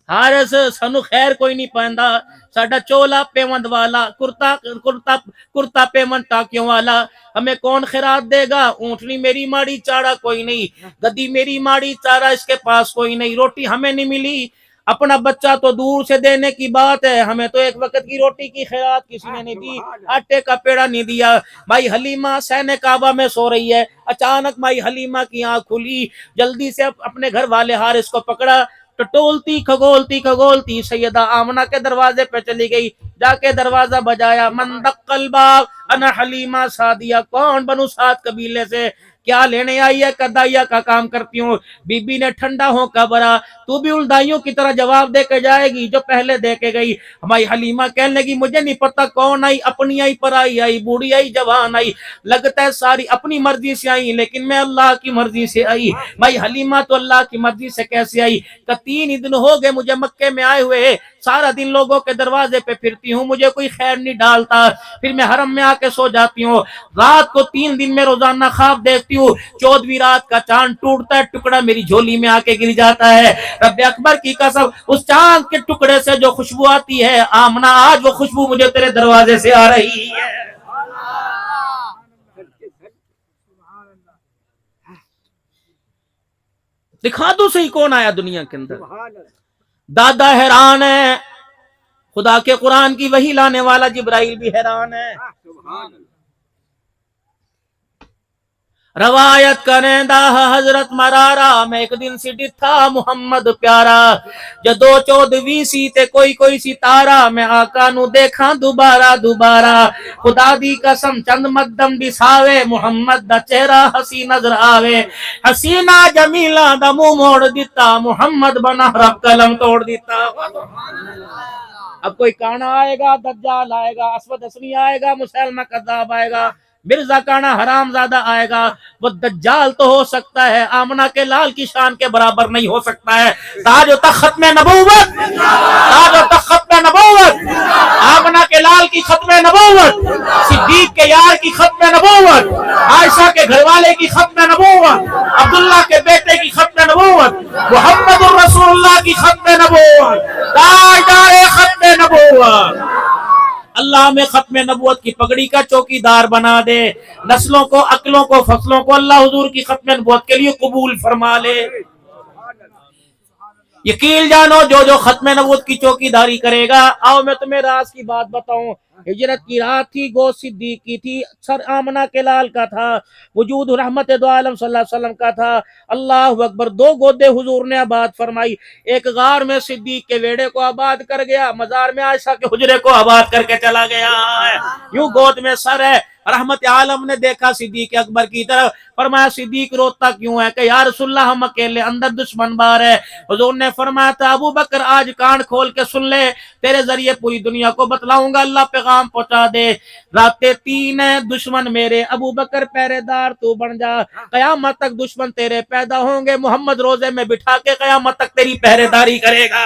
حارث سانو خیر کوئی نہیں پہندا، ساڈا چولا پیوند والا، کرتا پیوند ٹاکیوں والا، ہمیں کون خیرات دے گا؟ اونٹنی میری ماڑی چارہ کوئی نہیں، گدی میری ماڑی چارہ اس کے پاس کوئی نہیں، روٹی ہمیں نہیں ملی، اپنا بچہ تو دور سے دینے کی بات ہے، ہمیں تو ایک وقت کی روٹی کی خیرات کسی نے نہیں دی، آٹے کا پیڑا نہیں دیا۔ مائی حلیمہ سین کعبہ میں سو رہی ہے، اچانک مائی حلیمہ کی آنکھ کھلی، جلدی سے اپنے گھر والے حارث کو پکڑا، ٹٹولتی کھگولتی سیدہ آمنہ کے دروازے پہ چلی گئی، جا کے دروازہ بجایا، من دق الباب انا حلیمہ سعدیہ، کون بنو سعد قبیلے سے، کیا لینے آئی ہے؟ کدائیہ کا کام کرتی ہوں۔ بی بی نے ٹھنڈا ہو کا برا، تو بھی الدائیوں کی طرح جواب دے کے جائے گی جو پہلے دے کے گئی۔ ہماری حلیمہ کہنے لگی مجھے نہیں پتا کون آئی، اپنی آئی، پرائی آئی، بوڑھی آئی، جوان آئی، لگتا ہے ساری اپنی مرضی سے آئی، لیکن میں اللہ کی مرضی سے آئی۔ بھائی حلیمہ تو اللہ کی مرضی سے کیسے آئی؟ کہ 3 دن ہو گئے مجھے مکے میں آئے ہوئے، سارا دن لوگوں کے دروازے پہ پھرتی ہوں، مجھے کوئی خیر نہیں ڈالتا، پھر میں حرم میں آ کے سو جاتی ہوں، رات کو 3 دن میں روزانہ خواب دیکھتی دیکھتی ہوں 14ویں رات کا چاند ٹوٹتا ہے, ٹکڑا میری جھولی میں آ کے گر جاتا ہے. رب اکبر کی قسم اس چاند کے ٹکڑے سے جو خوشبو آتی ہے آمنہ, آج وہ خوشبو مجھے تیرے دروازے سے آ رہی ہے. دکھا دو صحیح کون آیا دنیا کے اندر. دادا حیران ہے, خدا کے قرآن کی وحی لانے والا جبرائیل بھی حیران ہے. روایت کریں دا حضرت مرارا میں ایک دن سی ڈتھا محمد پیارا, جدو 14ویں سی تے کوئی ستارہ میں آقا نو دیکھاں دوبارہ خدا دی قسم چند مقدم بساوے محمد دا چہرہ ہسی نظر آوے, حسینہ جمیلہ دا منہ موڑ دیتا محمد بنا رب قلم توڑ دیتا. اب کوئی کانا آئے گا, دجال آئے گا, اسود اسمی آئے گا, مسلمہ کذاب آئے گا, مرزا کانا حرام زادہ آئے گا. وہ دجال تو ہو سکتا ہے, آمنہ کے لال کی شان کے برابر نہیں ہو سکتا ہے. تاج و تخت ختم نبوت, تاج و تخت ختم نبوت, آمنہ کے لال کی ختم نبوت, صدیق کے یار کی ختم نبوت, عائشہ کے گھر والے کی ختم نبوت, عبداللہ کے بیٹے کی ختم نبوت, محمد الرسول اللہ کی ختم نبوت, تاجدار ختم نبوت. اللہ میں ختم نبوت کی پگڑی کا چوکیدار بنا دے, نسلوں کو, عقلوں کو, فصلوں کو اللہ حضور کی ختم نبوت کے لیے قبول فرما لے. یقین جانو جو ختم نبوت کی چوکیداری کرے گا. آؤ میں تمہیں راز کی بات بتاؤں. ہجرت کی رات تھی, گوشت صدیق کی تھی, سر آمنہ کے لال کا تھا, وجود رحمت دو عالم صلی اللہ علیہ وسلم کا تھا. اللہ اکبر, 2 گودے حضور نے آباد فرمائی. ایک غار میں صدیق کے ویڑے کو آباد کر گیا, مزار میں عائشہ کے حجرے کو آباد کر کے چلا گیا. یوں گود میں سر ہے. رحمت عالم نے دیکھا صدیق اکبر کی طرف, فرمایا صدیق روتا کیوں ہے؟ کہ یا رسول اللہ ہم اکیلے, اندر دشمن بار ہے. حضور نے فرمایا تھا ابو بکر آج کان کھول کے سن لے, تیرے ذریعے پوری دنیا کو بتلاؤں گا, اللہ پیغام پہنچا دے. راتیں 3 ہیں, دشمن میرے, ابو بکر پہرے دار تو بن جا, قیامت تک دشمن تیرے پیدا ہوں گے, محمد روزے میں بٹھا کے قیامت تک تیری پہرے داری کرے گا.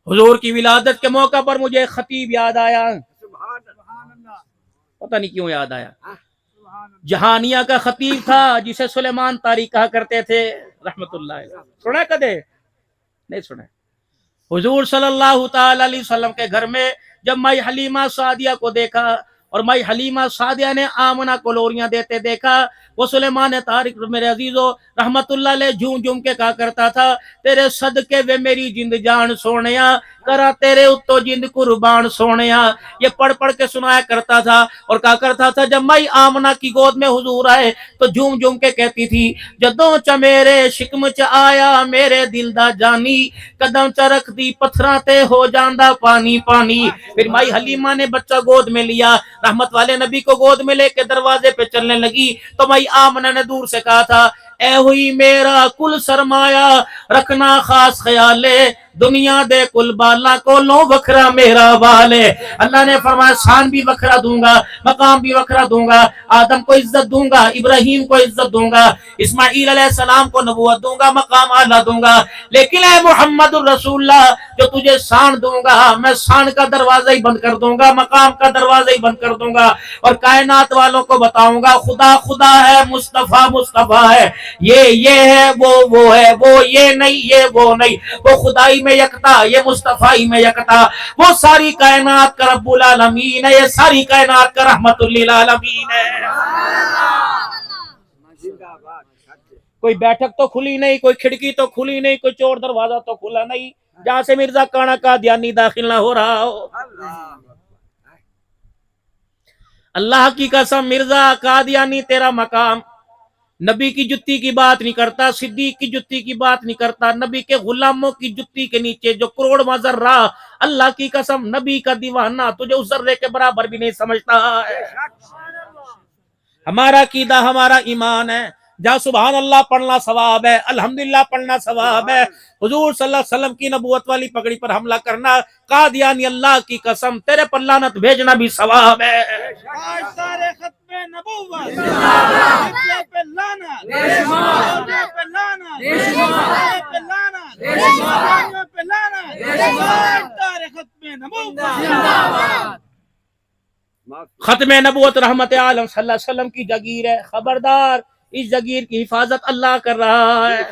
حضور کی ولادت کے موقع پر مجھے خطیب یاد آیا, پتہ نہیں کیوں یاد آیا. جہانیہ کا خطیب تھا جسے سلیمان طاری کہا کرتے تھے رحمت اللہ. سنا کدے نہیں سنا. حضور صلی اللہ تعالی علیہ وسلم کے گھر میں جب مائی حلیمہ سعدیہ کو دیکھا, اور مائی حلیمہ سعدیہ نے آمنہ کو لوریاں دیتے دیکھا, وہ سلیمان طارق میرے عزیزو رحمت اللہ علیہ جھوم کے کہا کرتا تھا تیرے صدقے وے میری جند جان سونیا, کرا تیرے اتو جند قربان سونیا. یہ پڑھ کے سنایا کرتا تھا, اور کہا کرتا تھا جب مائی آمنہ کی گود میں حضور آئے تو جھوم کے کہتی تھی جدوں چ میرے شکم چ آیا میرے دل دا جانی, قدم چ رکھ دی پتھراں تے ہو جاندا پانی پانی. پھر مائی حلیمہ نے بچہ گود میں لیا, رحمت والے نبی کو گود میں لے کے دروازے پہ چلنے لگی تو مائی آمنہ نے دور سے کہا تھا اے ہوئی میرا کل سرمایہ, رکھنا خاص خیال ہے, دنیا دے کل بالا کو لو وکھرا میرا بال ہے. اللہ نے فرمایا شان بھی وکھرا دوں گا, مقام بھی وکھرا دوں گا, آدم کو عزت دوں گا, ابراہیم کو عزت دوں گا, اسماعیل علیہ السلام کو نبوت دوں گا, مقام اعلیٰ دوں گا. لیکن اے محمد الرسول اللہ جو تجھے شان دوں گا میں شان کا دروازہ ہی بند کر دوں گا, مقام کا دروازہ ہی بند کر دوں گا, اور کائنات والوں کو بتاؤں گا خدا خدا ہے, مصطفیٰ مصطفیٰ ہے, یہ ہے وہ ہے, وہ یہ نہیں یہ وہ نہیں, وہ خدائی میں یکتا یہ مصطفیٰ میں یکتا, وہ ساری کائنات کا رب العالمین ہے, یہ ساری کائنات کا رحمت للعالمین ہے. کوئی بیٹھک تو کھلی نہیں, کوئی کھڑکی تو کھلی نہیں, کوئی چور دروازہ تو کھلا نہیں جہاں سے مرزا کانا قادیانی داخل نہ ہو رہا ہو. اللہ کی قسم مرزا قادیانی تیرا مقام نبی کی جتی کی بات نہیں کرتا, صدیق کی جتی کی بات نہیں کرتا, نبی کے غلاموں کی جتی کے نیچے جو کروڑ ذرہ, اللہ کی قسم نبی کا دیوانہ تجھے اس ذرے کے برابر بھی نہیں سمجھتا ہے. ہمارا عقیدہ ہمارا ایمان ہے, جہاں سبحان اللہ پڑھنا ثواب ہے، الحمدللہ پڑھنا ثواب ہے، حضور صلی اللہ علیہ وسلم کی نبوت والی پگڑی پر حملہ کرنا، قادیانی اللہ کی قسم تیرے پر لعنت بھیجنا بھی ثواب ہے۔ آج سارے ختم نبوت حملے پہ لعنت، حملے پہ لعنت، حملے پہ لعنت، حملے پہ لعنت، آج سارے ختم نبوت۔ ختم نبوت رحمت عالم صلی اللہ علیہ وسلم کی جگیر ہے، خبردار اس جگیر کی حفاظت اللہ کر رہا ہے۔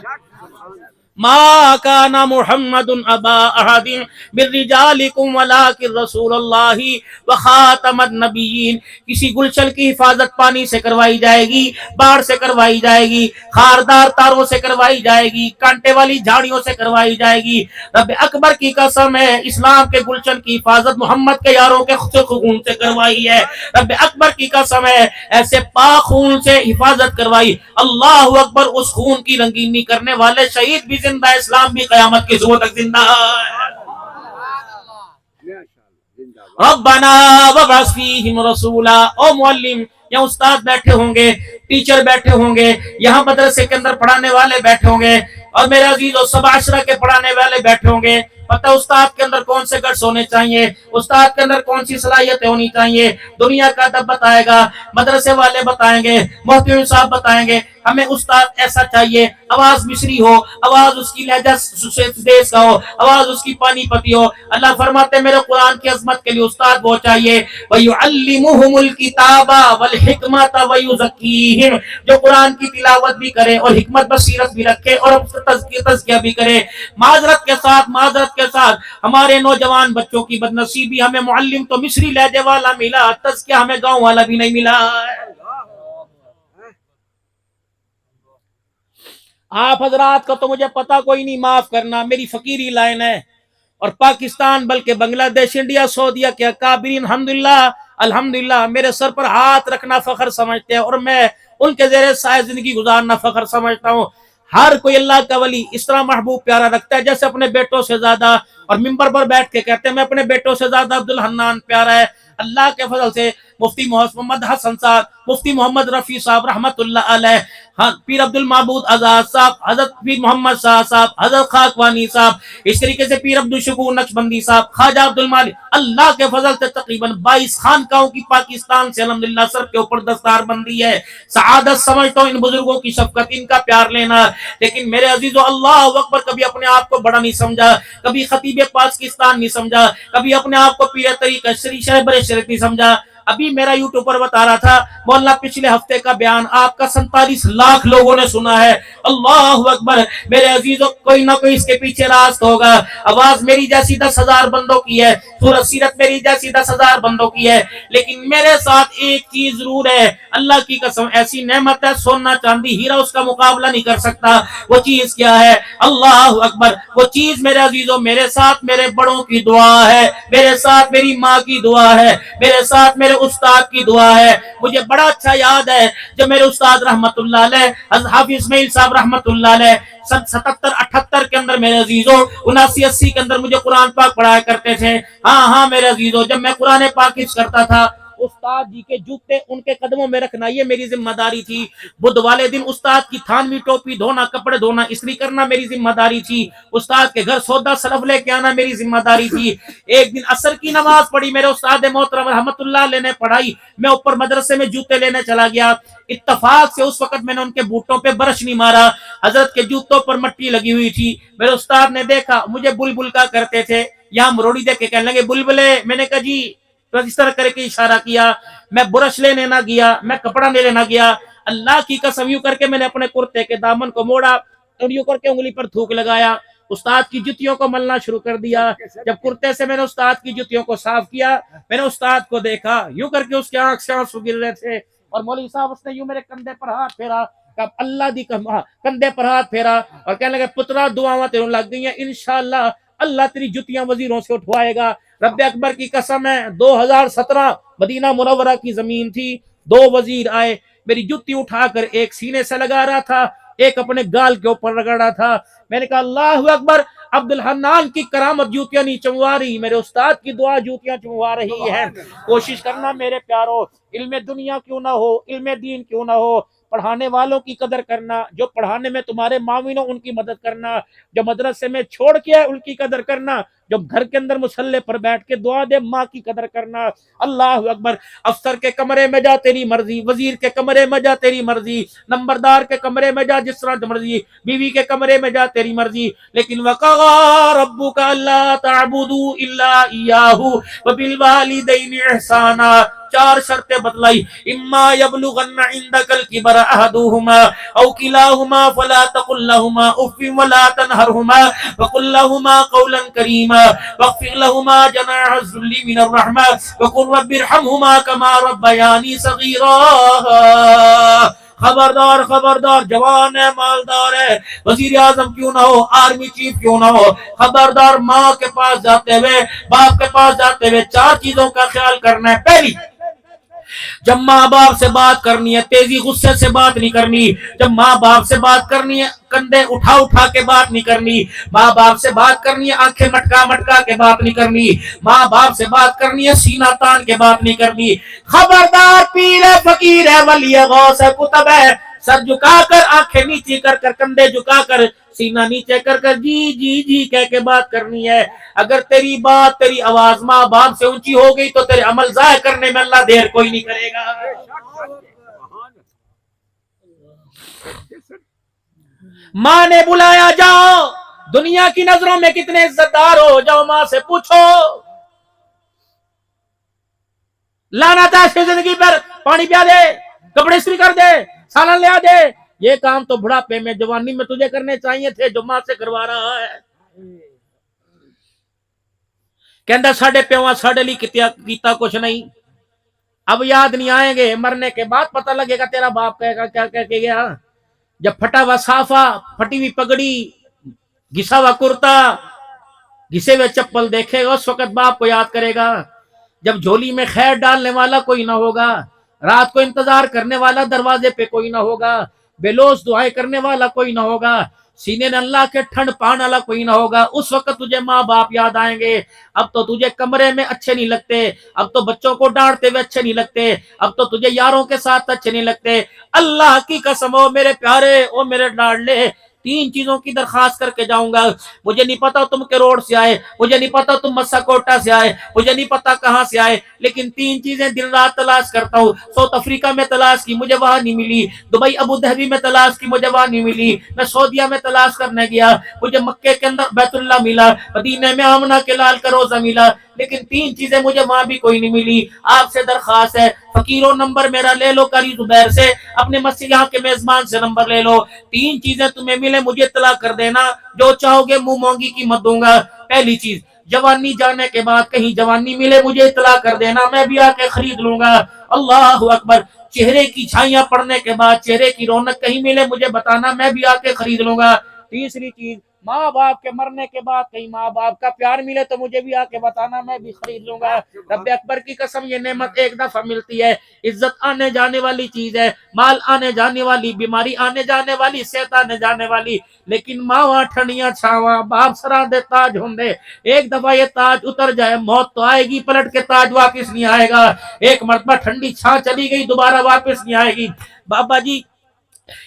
ما کان محمد ابا احد من رجالکم ولکن رسول اللہ وخاتم النبیین۔ کسی گلشن کی حفاظت پانی سے کروائی جائے گی، باڑ سے کروائی جائے گی، خاردار تاروں سے کروائی جائے گی، کانٹے والی جھاڑیوں سے کروائی جائے گی۔ رب اکبر کی قسم ہے، اسلام کے گلشن کی حفاظت محمد کے یاروں کے خون سے کروائی ہے۔ رب اکبر کی قسم ہے، ایسے پاک خون سے حفاظت کروائی۔ اللہ اکبر، اس خون کی رنگینی کرنے والے شہید بھی زندہ، اسلام بھی قیامت کی صبح تک زندہ ہے۔ ربنا وابعث فیہم رسولا۔ او معلم، یہاں استاد بیٹھے ہوں گے، ٹیچر بیٹھے ہوں گے، یہاں مدرسے کے اندر پڑھانے والے بیٹھے ہوں گے، اور میرے عزیزو سبع عشرہ کے پڑھانے والے بیٹھے ہوں گے۔ پتہ استاد کے اندر کون سے گٹس ہونے چاہیے، استاد کے اندر کون سی صلاحیتیں ہونی چاہیے۔ دنیا کا ادب بتائے گا، مدرسے والے بتائیں گے، محترم صاحب بتائیں گے، ہمیں استاد ایسا چاہیے، آواز مصری ہو، آواز اس کی لہجہ دیس کا ہو، آواز اس کی پانی پتی ہو۔ اللہ فرماتے میرے قرآن کی عظمت کے لیے استاد وہ چاہیے، وَيُعَلِّمُهُمُ الْكِتَابَ وَالْحِكْمَةَ وَيُزَكِّيهِمْ، جو قرآن کی تلاوت بھی کرے اور حکمت بصیرت بھی رکھے اور تزکیہ بھی کرے۔ معذرت کے ساتھ ہمارے نوجوان بچوں کی بدنصیبی، ہمیں معلم تو مصری لہجے والا ملا، تزکیہ ہمیں گاؤں والا بھی نہیں ملا۔ آپ حضرات کا تو مجھے پتا کوئی نہیں، معاف کرنا، میری فقیری لائن ہے، اور پاکستان بلکہ بنگلہ دیش، انڈیا، سعودیہ کے اکابرین الحمدللہ میرے سر پر ہاتھ رکھنا فخر سمجھتے ہیں، اور میں ان کے زیر سایہ زندگی گزارنا فخر سمجھتا ہوں۔ ہر کوئی اللہ کا ولی اس طرح محبوب پیارا رکھتا ہے جیسے اپنے بیٹوں سے زیادہ، اور ممبر پر بیٹھ کے کہتے ہیں میں اپنے بیٹوں سے زیادہ عبدالحنان پیارا ہے۔ اللہ کے فضل سے مفتی محمد حسن صاحب، مفتی محمد رفیع صاحب رحمت اللہ علیہ، پیر عبد المعبود آزاد صاحب، حضرت پیر محمد شاہ صاحب، حضرت خاکوانی صاحب، اس طریقے سے پیر عبد الشکور نقشبندی صاحب، خواجہ عبد المالک، اللہ کے فضل سے تقریباً 22 خانقاہوں کی پاکستان سے الحمدللہ سر کے اوپر دستار بندی ہے۔ سعادت سمجھتا ہوں ان بزرگوں کی شفقت، ان کا پیار لینا۔ لیکن میرے عزیزو، اللہ اکبر، کبھی اپنے آپ کو بڑا نہیں سمجھا، کبھی خطیب پاکستان نہیں سمجھا، کبھی اپنے آپ کو پیر طریقہ شہبر شریف نہیں سمجھا۔ ابھی میرا یوٹیوب پر بتا رہا تھا مولانا پچھلے ہفتے کا بیان آپ کا 47 لاکھ لوگوں نے سنا ہے۔ اللہ اکبر، میرے عزیزو، کوئی نہ کوئی اس کے پیچھے راز ہوگا۔ آواز میری جیسی 10,000 بندوں کی ہے، سورۃ سیرت میری جیسی 10,000 بندوں کی ہے، لیکن میرے ساتھ ایک چیز ضرور ہے، اللہ کی قسم ایسی نعمت ہے، سونا چاندی ہیرا اس کا مقابلہ نہیں کر سکتا۔ وہ چیز کیا ہے؟ اللہ اکبر، وہ چیز میرے عزیزو میرے ساتھ میرے بڑوں کی دعا ہے، میرے ساتھ میری ماں کی دعا ہے، میرے ساتھ میرے استاد کی دعا ہے۔ مجھے بڑا اچھا یاد ہے جب میرے استاد رحمت اللہ علیہ حافظ اسماعیل صاحب رحمت اللہ علیہ 77-78 کے اندر میرے عزیزو، 79-80 کے اندر مجھے قرآن پاک پڑھایا کرتے تھے۔ ہاں میرے عزیزو، جب میں قرآن پاک حفظ کرتا تھا، استاد جی کے جوتے ان کے قدموں میں رکھنا یہ میری ذمہ داری تھی۔ بدھ والے دن استاد کی تھانوی ٹوپی دھونا، کپڑے دھونا، استری کرنا میری ذمہ داری تھی۔ استاد کے گھر سودا سلف لے کے آنا میری ذمہ داری تھی۔ ایک دن عصر کی نماز پڑھی، میرے استاد محترم رحمت اللہ علیہ نے پڑھائی، میں اوپر مدرسے میں جوتے لینے چلا گیا۔ اتفاق سے اس وقت میں نے ان کے بوٹوں پہ برش نہیں مارا، حضرت کے جوتوں پر مٹی لگی ہوئی تھی۔ میرے استاد نے دیکھا، مجھے بلبل کا کرتے تھے، یہاں مروڑی دے کے کہنے لگے بلبلے، میں نے کہا جی، تو اس طرح کر کے اشارہ کیا۔ میں برش لینے نہ گیا، میں کپڑا لینے نہ گیا، اللہ کی قسم یوں کر کے میں نے اپنے کرتے کے دامن کو موڑا اور یوں کر کے انگلی پر تھوک لگایا، استاد کی جوتیوں کو ملنا شروع کر دیا۔ جب کرتے سے میں نے استاد کی جوتیوں کو صاف کیا، میں نے استاد کو دیکھا، یوں کر کے اس کے آنکھ سے آنسو گر رہے تھے، اور مولوی صاحب اس نے یوں میرے کندھے پر ہاتھ پھیرا، اللہ دی کندھے پر ہاتھ پھیرا اور کہنے لگے پترا دعاواں تیروں لگ گئی ہیں، انشاءاللہ اللہ تیری جوتیاں وزیروں سے اٹھوائے گا۔ رب اکبر کی قسم ہے، 2017 مدینہ منورہ کی زمین تھی، 2 وزیر آئے، میری جوتی اٹھا کر ایک سینے سے لگا رہا تھا، ایک اپنے گال کے اوپر رگڑ رہا تھا۔ میں نے کہا اللہ اکبر، عبدالحنان کی کرامت جوتیاں نہیں چموا رہی، میرے استاد کی دعا جوتیاں چموا رہی ہے۔ کوشش کرنا میرے پیارو، علم دنیا کیوں نہ ہو، علم دین کیوں نہ ہو، پڑھانے والوں کی قدر کرنا، جو پڑھانے میں تمہارے معاون ہو ان کی مدد کرنا، جو مدرسے میں چھوڑ کے آئے ان کی قدر کرنا، جو گھر کے اندر مصلے پر بیٹھ کے دعا دے ماں کی قدر کرنا۔ اللہ اکبر۔ افسر کے کمرے میں جا تیری مرضی، وزیر کے کمرے میں جا تیری مرضی، نمبردار کے کمرے میں جا جس طرح مرضی، بیوی کے کمرے میں جا تیری مرضی، لیکن وَقَضَىٰ رَبُّكَ أَلَّا تَعْبُدُوا إِلَّا إِيَّاهُ وَبِالْوَالِدَيْنِ إِحْسَانًا۔ چار شرطیں بتلائی، اما یبلغن عندک الکبر احدہما او کلاہما فلا تقل لہما اف ولا تنہرہما وقل لہما قولا کریما واخفض لہما جناح الذل من الرحمہ وقل رب ارحمہما کما ربیانی صغیرا۔ خبردار خبردار، جوان ہے، مالدار ہے، وزیر اعظم کیوں نہ ہو، آرمی چیف کیوں نہ ہو، خبردار ماں کے پاس جاتے ہوئے، باپ کے پاس جاتے ہوئے چار چیزوں کا خیال کرنا ہے۔ پہلی، جب ماں باپ سے بات کرنی ہے تیزی غصے سے بات نہیں کرنی، جب ماں باپ سے بات کرنی ہے کندھے اٹھا اٹھا کے بات نہیں کرنی، ماں باپ سے بات کرنی ہے آنکھیں مٹکا مٹکا کے بات نہیں کرنی، ماں باپ سے بات کرنی ہے سینہ تان کے بات نہیں کرنی۔ خبردار، پیر ہے، فقیر ہے، ولی ہے، غوث ہے، کتب ہے، سر جھکا کر، آنکھیں نیچی کر کر، کندھے جھکا کر، سینہ نیچے کر کر جی جی جی کہہ کے بات کرنی ہے۔ اگر تیری بات، تیری آواز ماں باپ سے اونچی ہو گئی تو تیرے عمل ضائع کرنے میں اللہ دیر کوئی نہیں کرے گا۔ ماں نے بلایا، جاؤ، دنیا کی نظروں میں کتنے عزت دار ہو، جاؤ ماں سے پوچھو۔ لانا تھا زندگی پر، پانی پیا دے، کپڑے استری کر دے، سالن لیا دے، یہ کام تو بڑھاپے میں، جوانی میں تجھے کرنے چاہیے تھے جو ماں سے کروا رہا ہے۔ کہندا ساڑھے پیواں ساڑھے لی کیتا کچھ نہیں، اب یاد نہیں آئیں گے، مرنے کے بعد پتہ لگے گا تیرا باپ کہے گا کیا کہہ کے گیا۔ جب پھٹا ہوا صافہ، پھٹی ہوئی پگڑی، گھسا ہوا کرتا، گھسے ہوئے چپل دیکھے گا اس وقت باپ کو یاد کرے گا۔ جب جھولی میں خیر ڈالنے والا کوئی نہ ہوگا، رات کو انتظار کرنے والا دروازے پہ کوئی نہ ہوگا، بے لوث دعائیں کرنے والا کوئی نہ ہوگا، سینے نے اللہ کے ٹھنڈ پانے والا کوئی نہ ہوگا، اس وقت تجھے ماں باپ یاد آئیں گے۔ اب تو تجھے کمرے میں اچھے نہیں لگتے، اب تو بچوں کو ڈانٹتے ہوئے اچھے نہیں لگتے، اب تو تجھے یاروں کے ساتھ اچھے نہیں لگتے۔ اللہ کی قسم، او میرے پیارے، او میرے لاڈلے، تین چیزوں کی درخواست کر کے جاؤں گا۔ مجھے نہیں پتا تم کے روڈ سے آئے، مجھے نہیں پتا تم مسا کوٹا سے آئے، مجھے نہیں پتا کہاں سے آئے، لیکن تین چیزیں دن رات تلاش کرتا ہوں۔ ساؤتھ افریقہ میں تلاش کی، مجھے وہاں نہیں ملی، دبئی ابو دھابی میں تلاش کی، مجھے وہاں نہیں ملی، میں سعودیہ میں تلاش کرنے گیا، مجھے مکے کے اندر بیت اللہ ملا، مدینے میں آمنہ کے لال کا روزہ ملا، لیکن تین چیزیں مجھے وہاں بھی کوئی نہیں ملی۔ آپ سے درخواست ہے، فقیروں نمبر میرا لے لو، قاری زبیر سے، اپنے مسجد یہاں کے میزبان سے نمبر لے لو، تین چیزیں تمہیں ملے مجھے اطلاع کر دینا، جو چاہو گے منہ مونگی قیمت دوں گا۔ پہلی چیز، جوانی جانے کے بعد کہیں جوانی ملے مجھے اطلاع کر دینا، میں بھی آ کے خرید لوں گا۔ اللہ اکبر۔ چہرے کی چھائیاں پڑنے کے بعد چہرے کی رونق کہیں ملے مجھے بتانا، میں بھی آ کے خرید لوں گا۔ تیسری چیز، ماں باپ کے مرنے کے بعد کہیں ماں باپ کا پیار ملے تو مجھے بھی آ کے بتانا، میں بھی خرید لوں گا۔ رب اکبر کی قسم، یہ نعمت ایک دفعہ ملتی ہے، عزت آنے جانے والی چیز ہے، مال آنے جانے والی، بیماری آنے جانے والی، صحت آنے جانے والی، لیکن ماں ٹھنڈیاں چھاواں، باپ سراں دے تاج ہوندے، ایک دفعہ یہ تاج اتر جائے موت تو آئے گی، پلٹ کے تاج واپس نہیں آئے گا۔ ایک مرتبہ ٹھنڈی چھاں چلی گئی، دوبارہ واپس نہیں آئے گی۔ بابا جی،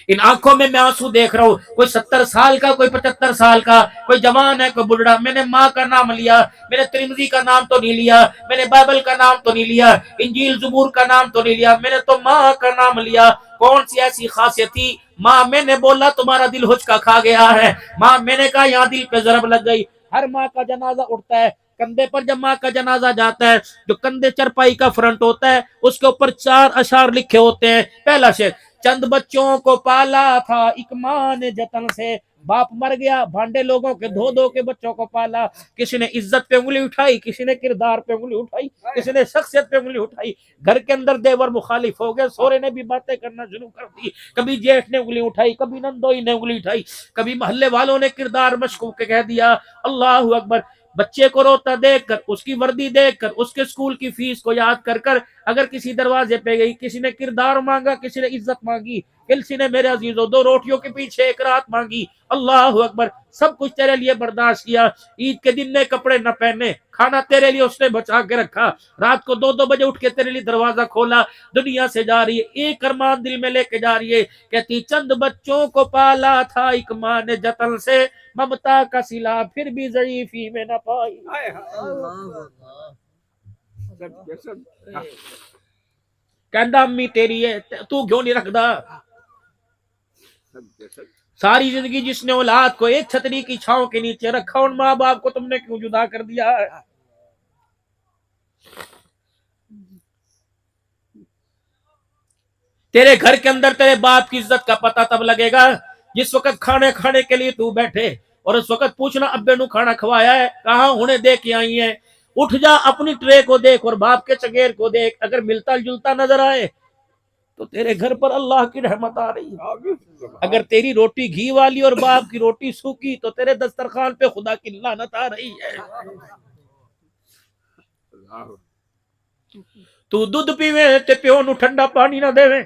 ان آنکھوں میں آنسو دیکھ رہا ہوں، کوئی 70 سال کا، کوئی 75 سال کا، کوئی جوان ہے، کوئی بڑھڑا۔ میں نے ماں کا نام لیا، میں نے ترمذی کا نام تو نہیں لیا، میں نے بائبل کا نام تو نہیں لیا، انجیل زبور کا نام تو نہیں لیا، میں نے تو ماں کا نام لیا۔ کون سی ایسی خاصیت تھی؟ ماں، میں نے بولا تمہارا دل ہچکا کھا گیا ہے، ماں میں نے کہا یہاں دل پہ ضرب لگ گئی۔ ہر ماں کا جنازہ اٹھتا ہے، کندھے پر جب ماں کا جنازہ جاتا ہے، جو کندھے چرپائی کا فرنٹ ہوتا ہے اس کے اوپر 4 اشعار لکھے ہوتے ہیں۔ پہلا شعر، چند بچوں کو پالا تھا ایک ماں نے جتن سے، باپ مر گیا، بھانڈے لوگوں کے دھو دھو کے بچوں کو پالا، کسی نے عزت پہ انگلی اٹھائی، کسی نے کردار پہ انگلی اٹھائی، کسی نے شخصیت پہ انگلی اٹھائی، گھر کے اندر دیور مخالف ہو گئے، سورے نے بھی باتیں کرنا شروع کر دی، کبھی جیٹھ نے انگلی اٹھائی، کبھی نندوئی نے انگلی اٹھائی، کبھی محلے والوں نے کردار مشکوک کہہ دیا۔ اللہ اکبر۔ بچے کو روتا دیکھ کر، اس کی وردی دیکھ کر، اس کے اسکول کی فیس کو یاد کر کر اگر کسی دروازے پہ گئی، کسی نے کردار مانگا، کسی نے عزت مانگی، کسی نے میرے عزیزوں 2 روٹیوں کے پیچھے 1 رات مانگی، اللہ اکبر، سب کچھ تیرے لیے برداشت کیا. عید کے دن نے کپڑے نہ پہنے، کھانا تیرے لیے اس نے بچا کے رکھا، رات کو 2 بجے اٹھ کے تیرے لیے دروازہ کھولا. دنیا سے جا رہی ہے، ایک ارمان دل میں لے کے جا رہی ہے، کہتی چند بچوں کو پالا تھا ایک ماں نے جتن سے، ممتا کا سلا پھر بھی ضعیفی میں نہ پائی. کہندا امی تیری ہے، تو کیوں نہیں رکھدا؟ ساری زندگی جس نے اولاد کو ایک چھتری کی چھاؤں کے نیچے رکھا، ان ماں باپ کو تم نے کیوں جدا کر دیا ہے؟ تیرے گھر کے اندر تیرے باپ کی عزت کا پتہ تب لگے گا جس وقت کھانے کے لیے تو بیٹھے اور اس وقت پوچھنا ابے نو کھانا کھوایا ہے، کہاں ہونے دے کے آئی ہیں. اٹھ جا، اپنی ٹرے کو دیکھ اور باپ کے چگیر کو دیکھ، اگر ملتا جلتا نظر آئے تو تیرے گھر پر اللہ کی رحمت آ رہی ہے. اگر تیری روٹی گھی والی اور باپ کی روٹی سوکھی تو تیرے دسترخوان پہ خدا کی لعنت آ رہی ہے. تو دودھ پیوے تے پیو نو ٹھنڈا پانی نہ دے.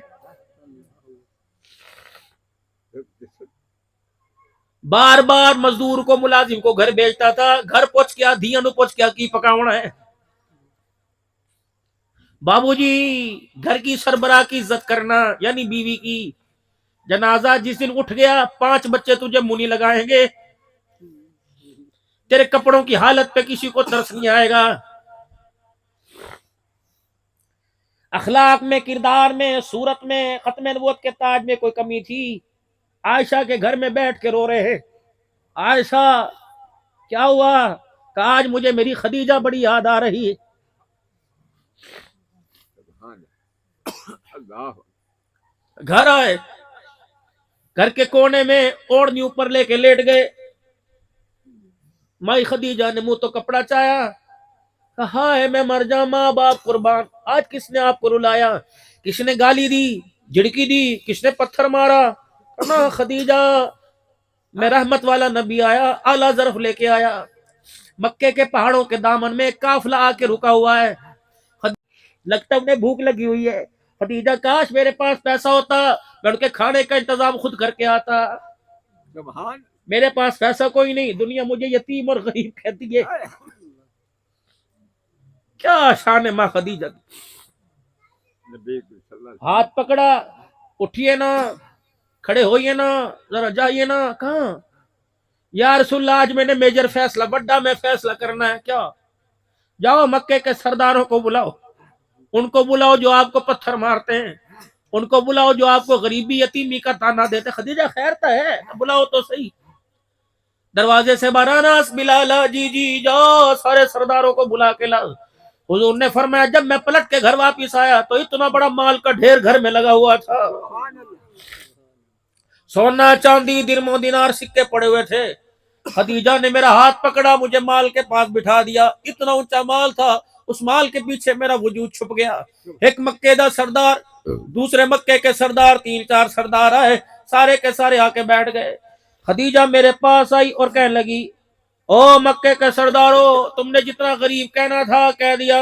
بار بار مزدور کو ملازم کو گھر بھیجتا تھا، گھر پہنچ گیا دھیاں نو پہنچ گیا کی پکاونا ہے. بابو جی گھر کی سربراہ کی عزت کرنا، یعنی بیوی کی. جنازہ جس دن اٹھ گیا 5 بچے تجھے منی لگائیں گے، تیرے کپڑوں کی حالت پہ کسی کو ترس نہیں آئے گا. اخلاق میں، کردار میں، صورت میں، ختم نبوت کے تاج میں کوئی کمی تھی؟ عائشہ کے گھر میں بیٹھ کے رو رہے ہیں. عائشہ کیا ہوا؟ کہ آج مجھے میری خدیجہ بڑی یاد آ رہی ہے. گھر آئے، گھر کے کونے میں اوڑھنی اوپر لے کے لیٹ گئے. مائی خدیجہ نے منہ تو کپڑا چایا، کہا ہے میں مر جا ماں باپ قربان، آج کس نے آپ کو رلایا؟ کس نے گالی دی، جھڑکی دی، کس نے پتھر مارا؟ کہا خدیجہ میں رحمت والا نبی آیا، اعلیٰ ظرف لے کے آیا. مکے کے پہاڑوں کے دامن میں قافلہ آ کے رکا ہوا ہے، لگتا انہیں بھوک لگی ہوئی ہے. خدیجہ کاش میرے پاس پیسہ ہوتا، میں ان کے کھانے کا انتظام خود کر کے آتا. میرے پاس پیسہ کوئی نہیں، دنیا مجھے یتیم اور غریب کہتی ہے. کیا شان ہے ماں خدیجہ کی. ہاتھ پکڑا، اٹھیے نا، کھڑے ہوئیے نا، ذرا جائیے نا. کہاں؟ یا رسول اللہ آج میں نے میجر فیصلہ، بڑا میں فیصلہ کرنا ہے. کیا؟ جاؤ مکے کے سرداروں کو بلاؤ، ان کو بلاؤ جو آپ کو پتھر مارتے ہیں، ان کو بلاؤ جو آپ کو غریبی یتیمی کا تانا دیتے. خدیجہ خیر تو ہے، بلاؤ تو صحیح. دروازے سے باراناس بلالا جی جی جاؤ سارے سرداروں کو بلا کے لاؤ. حضور نے فرمایا جب میں پلٹ کے گھر واپس آیا تو اتنا بڑا مال کا ڈھیر گھر میں لگا ہوا تھا، سونا چاندی درم و دینار سکے پڑے ہوئے تھے. خدیجہ نے میرا ہاتھ پکڑا، مجھے مال کے پاس بٹھا دیا. اتنا اونچا مال تھا، اس مال کے پیچھے میرا وجود چھپ گیا. ایک مکے دا سردار، دوسرے مکے کے سردار، 3-4 سردار آئے، سارے کے سارے آ کے بیٹھ گئے. خدیجہ میرے پاس آئی اور کہنے لگی او مکے کے سردارو، تم نے جتنا غریب کہنا تھا کہہ دیا،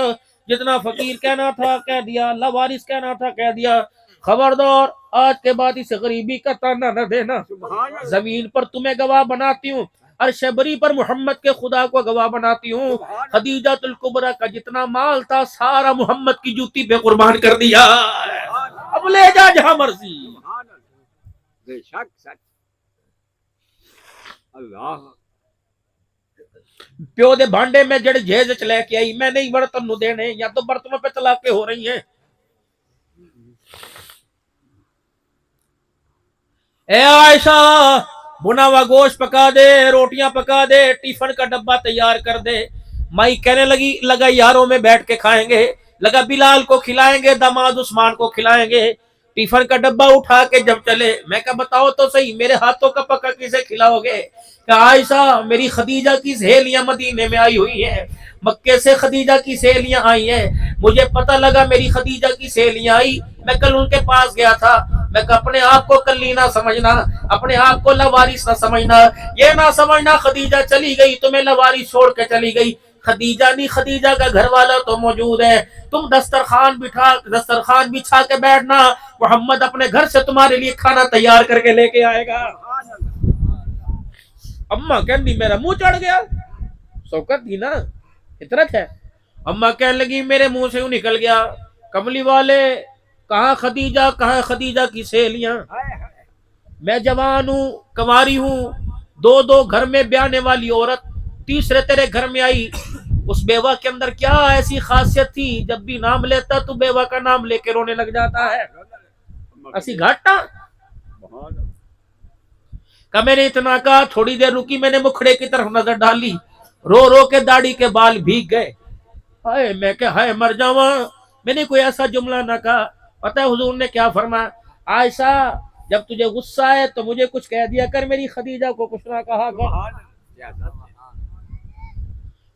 جتنا فقیر کہنا تھا کہہ دیا، لاوارث کہنا تھا کہہ دیا. خبردار آج کے بعد اس غریبی کا تانا نہ دینا. زمین پر تمہیں گواہ بناتی ہوں، عرش بری پر محمد کے خدا کو گواہ بناتی ہوں. خدیجہ الکبریٰ کا جتنا مال تھا سارا محمد کی جوتی پہ قربان کر دیا. اب لے جا جہاں مرضی. بے شک سچ. اللہ پیو دے بھانڈے میں جڑ جھیز چ لے کے آئی، میں نہیں برتن نو دینے، یا تو برتنوں پہ طلاقیں ہو رہی ہیں. اے عائشہ بنا ہوا گوشت پکا دے، روٹیاں پکا دے، ٹیفن کا ڈبہ تیار کر دے. مائی کہنے لگا یاروں میں بیٹھ کے کھائیں گے، لگا بلال کو کھلائیں گے، داماد عثمان کو کھلائیں گے. ٹیفن کا ڈبہ اٹھا کے جب چلے، میں کہا بتاؤ تو صحیح میرے ہاتھوں کا پکا کسے کھلاؤ گے؟ کہ عائشہ میری خدیجہ کی سہیلیاں مدینے میں آئی ہوئی ہیں، مکے سے خدیجہ کی سہیلیاں آئی ہیں. مجھے پتہ لگا میری خدیجہ کی سہیلیاں آئی، میں کل ان کے پاس گیا تھا. میں کہا اپنے آپ کو کلی نہ سمجھنا، اپنے آپ کو لوارث نہ سمجھنا، یہ نہ سمجھنا خدیجہ چلی گئی تمہیں لوارث چھوڑ کے چلی گئی. خدیجہ نہیں، خدیجہ کا گھر والا تو موجود ہے، تم دسترخوان بچھا کے بیٹھنا، محمد اپنے گھر سے تمہارے لیے کھانا تیار کر کے لے کے آئے گا۔ اماں کہنی میرا منہ چڑھ گیا، شوکت تھی نا، فطرت ہے۔ اماں کہنے لگی میرے منہ سے یوں نکل گیا، کملی والے کہاں خدیجہ، کہاں خدیجہ کی سہیلیاں، میں جوان ہوں، کنواری ہوں، دو گھر میں بیانے والی عورت تیسرے تیرے گھر میں آئی، اس بیوہ کے اندر کیا ایسی خاصیت تھی جب بھی نام لیتا تو بیوہ کا نام لے کے رونے لگ جاتا ہے، اسی گھاٹا کہ میں نے اتنا کہا، تھوڑی دیر رکی، میں نے مکھڑے کی طرف نظر ڈالی، رو رو کے داڑھی کے بال بھیگ گئے، ہائے میں کہ ہائے مر جاواں، میں نے کوئی ایسا جملہ نہ کہا۔ پتہ ہے حضور نے کیا فرمایا، عائشہ جب تجھے غصہ ہے تو مجھے کچھ کہہ دیا کر، میری خدیجہ کو کچھ نہ کہا کر۔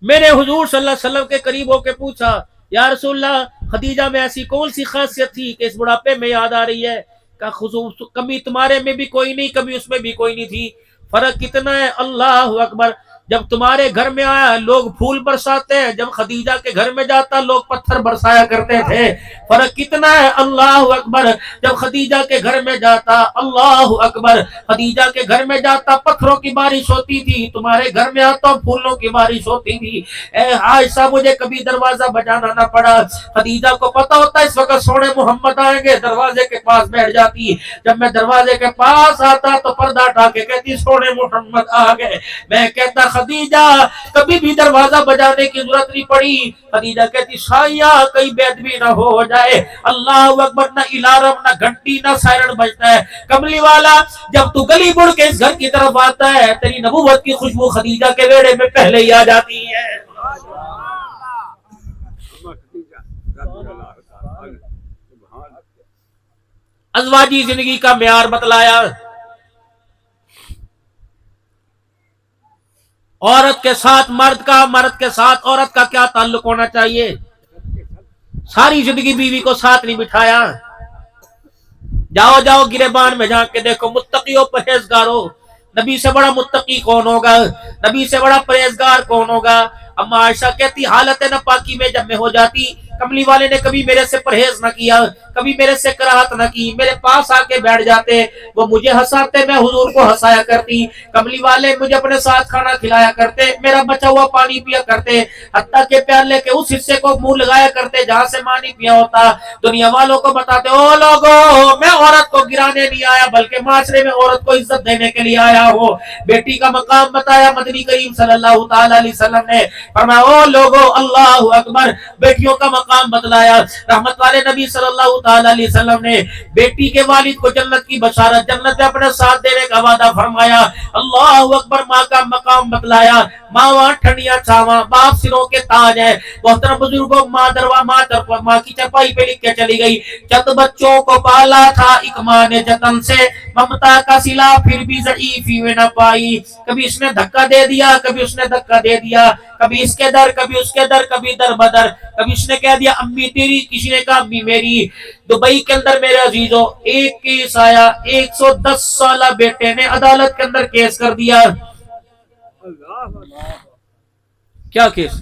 میں نے حضور صلی اللہ علیہ وسلم کے قریب ہو کے پوچھا، یا رسول اللہ خدیجہ میں ایسی کون سی خاصیت تھی کہ اس بڑھاپے میں یاد آ رہی ہے؟ کہ کبھی تمہارے میں بھی کوئی نہیں، کبھی اس میں بھی کوئی نہیں تھی، فرق کتنا ہے، اللہ اکبر، جب تمہارے گھر میں آیا لوگ پھول برساتے ہیں، جب خدیجہ کے گھر میں جاتا لوگ پتھر برسایا کرتے تھے، فرق کتنا ہے، اللہ اکبر، جب خدیجہ کے گھر میں جاتا، اللہ اکبر، خدیجہ کے گھر میں جاتا پتھروں کی بارش ہوتی تھی، تمہارے گھر میں آتا پھولوں کی بارش ہوتی تھی۔ اے عائشہ مجھے کبھی دروازہ بجانا نہ پڑا، خدیجہ کو پتا ہوتا اس وقت سونے محمد آئیں گے، دروازے کے پاس بیٹھ جاتی، جب میں دروازے کے پاس آتا تو پردہ اٹھا کے کہتی سونے محمد آ گئے، میں کہتا خدیجہ کبھی بھی دروازہ بجانے کی ضرورت نہیں پڑی، خدیجہ کہتی شایا کہیں بے ادبی نہ ہو جائے، اللہ اکبر، نہ الارم نہ گھنٹی نہ سائرن بجتا ہے، کملی والا جب تو گلی مڑ کے اس گھر کی طرف آتا ہے تیری نبوت کی خوشبو خدیجہ کے بیڑے میں پہلے ہی آ جاتی ہے۔ ازواجی زندگی کا معیار بتلایا، عورت کے ساتھ مرد کا، مرد کے ساتھ عورت کا کیا تعلق ہونا چاہیے، ساری زندگی بیوی کو ساتھ نہیں بٹھایا۔ جاؤ گریبان میں جا کے دیکھو، متقیوں پرہیزگاروں، نبی سے بڑا متقی کون ہوگا، نبی سے بڑا پرہیزگار کون ہوگا؟ اما عائشہ کہتی حالت ناپاکی میں جب میں ہو جاتی، کملی والے نے کبھی میرے سے پرہیز نہ کیا، کبھی میرے سے کراہت نہ کی، میرے پاس آ کے بیٹھ جاتے، وہ مجھے ہنساتے، میں حضور کو ہنسایا کرتی، کملی والے مجھے اپنے ساتھ کھانا کھلایا کرتے، میرا بچا ہوا پانی پیا کرتے، حتیٰ کہ پیالے کے اس حصے کو منہ لگایا کرتے جہاں سے ماں نہیں پیا ہوتا۔ دنیا والوں کو بتاتے، او لوگوں میں عورت کو گرانے نہیں آیا بلکہ معاشرے میں عورت کو عزت دینے کے لیے آیا ہوں۔ بیٹی کا مقام بتایا مدنی کریم صلی اللہ تعالی علیہ وسلم نے، فرمایا او لوگوں اللہ اکبر، بیٹیوں کا مقام بتلایا۔ رحمت والے نبی صلی اللہ تعالی علیہ وسلم نے بیٹی کے والد کو جنت کی بشارت، جنت میں اپنے ساتھ دینے کا وعدہ فرمایا۔ اللہ اکبر، ماں کا مقام بتلایا، ماں وہاں ٹھنڈیاں چھاواں، باپ سروں کے تاج ہے۔ محترم بزرگوں، ماں کی چپائی پہ لکھ کے چلی گئی، چند بچوں کو پالا تھا ایک ماں نے جتن سے، ممتا کا سلا پھر بھی ضعیفی میں نہ پائی۔ کبھی اس نے دھکا دے دیا، کبھی اس نے دھکا دے دیا، کبھی اس کے در کبھی اس کے در، کبھی در بدر، کبھی اس نے کہہ دیا امی تیری، کسی نے کہا امی میری۔ دبئی کے اندر میرے عزیزوں ایک کیس آیا، 110 سالہ بیٹے نے عدالت کے اندر کیس کر دیا۔ کیا کیس؟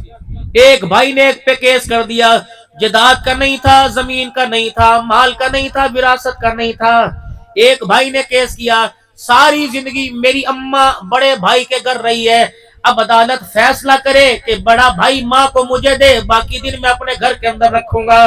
ایک بھائی نے ایک پہ کیس کر دیا، جائیداد کا نہیں تھا، زمین کا نہیں تھا، مال کا نہیں تھا، وراثت کا نہیں تھا۔ ایک بھائی نے کیس کیا، ساری زندگی میری اماں بڑے بھائی کے گھر رہی ہے، اب عدالت فیصلہ کرے کہ بڑا بھائی ماں کو مجھے دے، باقی دن میں اپنے گھر کے اندر رکھوں گا۔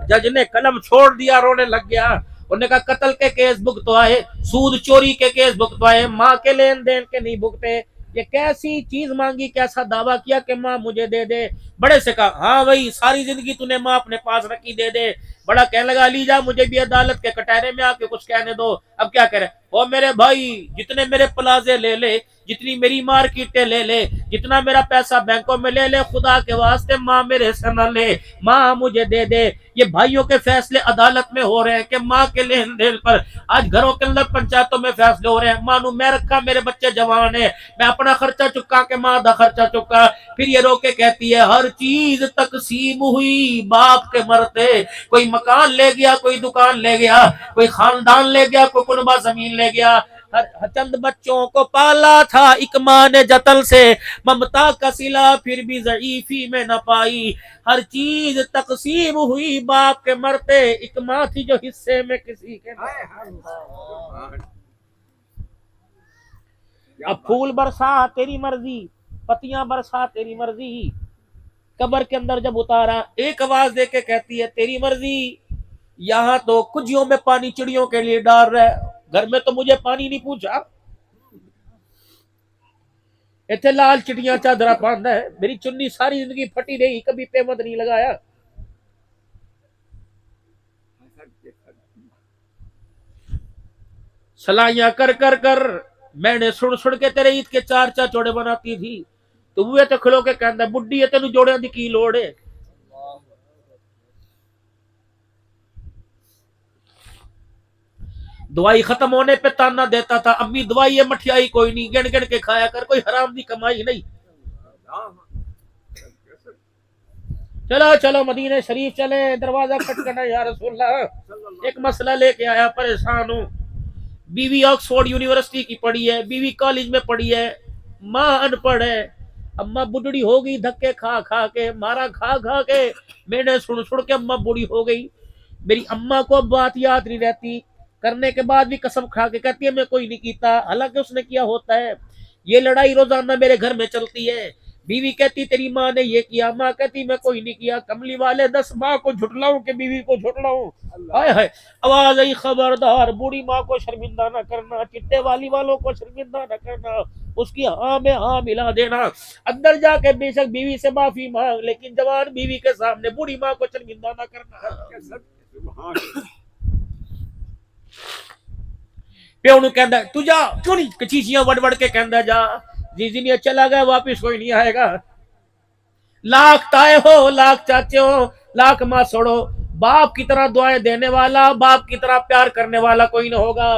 جج نے قلم چھوڑ دیا، رونے لگ گیا، انہوں نے کہا قتل کے کیس بھگتوائے، سود چوری کے کیس بھگتوائے، ماں کے لین دین کے نہیں بھگتے، یہ کیسی چیز مانگی، کیسا دعویٰ کیا کہ ماں مجھے دے دے۔ بڑے سے کہا ہاں بھائی ساری زندگی تو نے ماں اپنے پاس رکھی، دے دے۔ بڑا کہنے لگا علی جا مجھے بھی عدالت کے کٹہرے میں آ کے کچھ کہنے دو۔ اب کیا کرے، او میرے بھائی جتنے میرے پلازے لے لے، جتنی میری مارکیٹیں لے لے، جتنا میرا پیسہ بینکوں میں لے لے، خدا کے واسطے ماں میرے سے نہ لے، ماں مجھے دے دے۔ یہ بھائیوں کے فیصلے عدالت میں ہو رہے ہیں کہ ماں کے لین دین پر۔ آج گھروں کے اندر پنچایتوں میں فیصلے ہو رہے ہیں، مانو میں رکھا میرے بچے جوان ہیں، میں اپنا خرچہ چکا کہ ماں دا خرچہ چکا۔ پھر یہ رو کے کہتی ہے ہر چیز تقسیم ہوئی باپ کے مرتے، کوئی مکان لے گیا، کوئی دکان لے گیا، کوئی خاندان لے گیا، کوئی کنبہ زمین لے گیا۔ چند بچوں کو پالا تھا ایک ماں نے جتن سے، ممتا کا صلہ پھر بھی ضعیفی میں نہ پائی، ہر چیز تقسیم ہوئی باپ کے مرتے، ایک ماں تھی جو حصے میں کسی کے نہ۔ اب پھول برسا تیری مرضی، پتیاں برسا تیری مرضی، قبر کے اندر جب اتارا ایک آواز دے کے کہتی ہے تیری مرضی، یہاں تو کجیوں میں پانی چڑیوں کے لیے ڈال رہا ہے، گھر میں تو مجھے پانی نہیں پوچھا، اتنے لال چٹیاں چادرہ پاندہ ہے، میری چنی ساری زندگی پھٹی رہی، کبھی پیمنٹ نہیں لگایا۔ سلائیاں کر کر کر میں نے سن کے تیرے عید کے 4 جوڑے بناتی تھی، تو وہ تے کھلو کے کہندا بڈھی ہے تینوں جوڑیاں دی کی لوڑ ہے۔ دوائی ختم ہونے پہ تانا دیتا تھا، امی دوائی ہے مٹھیائی کوئی نہیں، گن گن کے کھایا کر، کوئی حرام دی کمائی نہیں۔ چلو چلو مدینہ شریف چلیں، دروازہ کھٹکھٹا یا رسول اللہ، ایک مسئلہ لے کے آیا، پریشان ہوں، بیوی آکسفورڈ یونیورسٹی کی پڑھی ہے، بیوی کالج میں پڑھی ہے، ماں ان پڑھ ہے، اماں بڈڑی ہو گئی دھکے کھا کھا کے، مارا کھا کھا کے، میں نے سن کے اماں بوڑھی ہو گئی، میری اماں کو بات یاد نہیں رہتی، کرنے کے بعد بھی قسم کھا کے کہتی ہے میں کوئی نہیں کیتا، حالانکہ اس نے کیا ہوتا ہے۔ یہ لڑائی روزانہ میرے گھر میں چلتی ہے، بیوی کہتی تیری ماں نے یہ کیا، ماں کہتی میں کوئی نہیں کیا، کملی والے 10 ماں کو جھٹلاؤں کہ بیوی کو جھٹلاؤں، ہائے ہائے، آواز آئی خبردار بوڑھی ماں کو شرمندہ نہ کرنا، چٹے والی والوں کو شرمندہ نہ کرنا، اس کی ہاں میں ہاں ملا دینا، اندر جا کے بے شک بیوی سے معافی مانگ، لیکن جوان بیوی کے سامنے بوڑھی ماں کو شرمندہ نہ کرنا۔ پیو نو کہندا تو جا، کیوں نہیں کچیچیاں وڑ وڑ کے کہندا جا، جی نہیں چلا گیا واپس کوئی نہیں آئے گا، لاکھ تائے ہو، لاکھ چاچے ہو، لاکھ ماں سوڑو، باپ کی طرح دعائیں دینے والا، باپ کی طرح پیار کرنے والا کوئی نہ ہوگا۔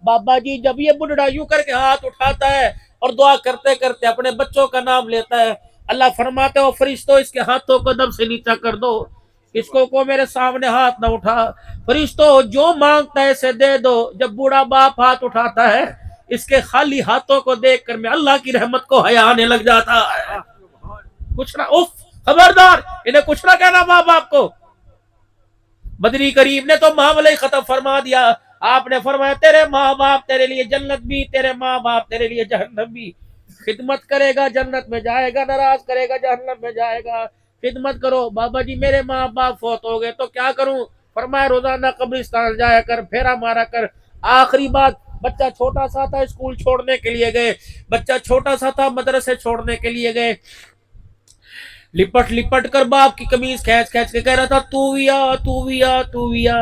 بابا جی جب یہ بڈھڑا یوں کر کے ہاتھ اٹھاتا ہے اور دعا کرتے کرتے اپنے بچوں کا نام لیتا ہے، اللہ فرماتے ہو فرشتوں اس کے ہاتھوں کو دم سے نیچا کر دو، اس کو میرے سامنے ہاتھ نہ اٹھا، فرشتوں جو مانگتا ہے اسے دے دو۔ جب بوڑھا باپ ہاتھ اٹھاتا ہے اس کے خالی ہاتھوں کو دیکھ کر میں اللہ کی رحمت کو حیا آنے لگ جاتا ہے، کچھ نہ اف خبردار انہیں کچھ نہ کہنا ماں باپ کو۔ بدری کریم نے تو معاملہ ہی ختم فرما دیا، آپ نے فرمایا تیرے ماں باپ تیرے لیے جنت بھی، تیرے ماں باپ تیرے لیے جہنم بھی، خدمت کرے گا جنت میں جائے گا، ناراض کرے گا جہنم میں جائے گا، خدمت کرو۔ بابا جی میرے ماں باپ فوت ہو گئے تو کیا کروں؟ فرمایا روزانہ قبرستان جایا کر، پھیرا مارا کر۔ آخری بات، بچہ چھوٹا سا تھا اسکول چھوڑنے کے لیے گئے، بچہ چھوٹا سا تھا مدرسے چھوڑنے کے لیے گئے، لپٹ لپٹ کر باپ کی قمیض کھینچ کھینچ کے کہہ رہا تھا تو بھی آ تو بھی آ تو بھی آ۔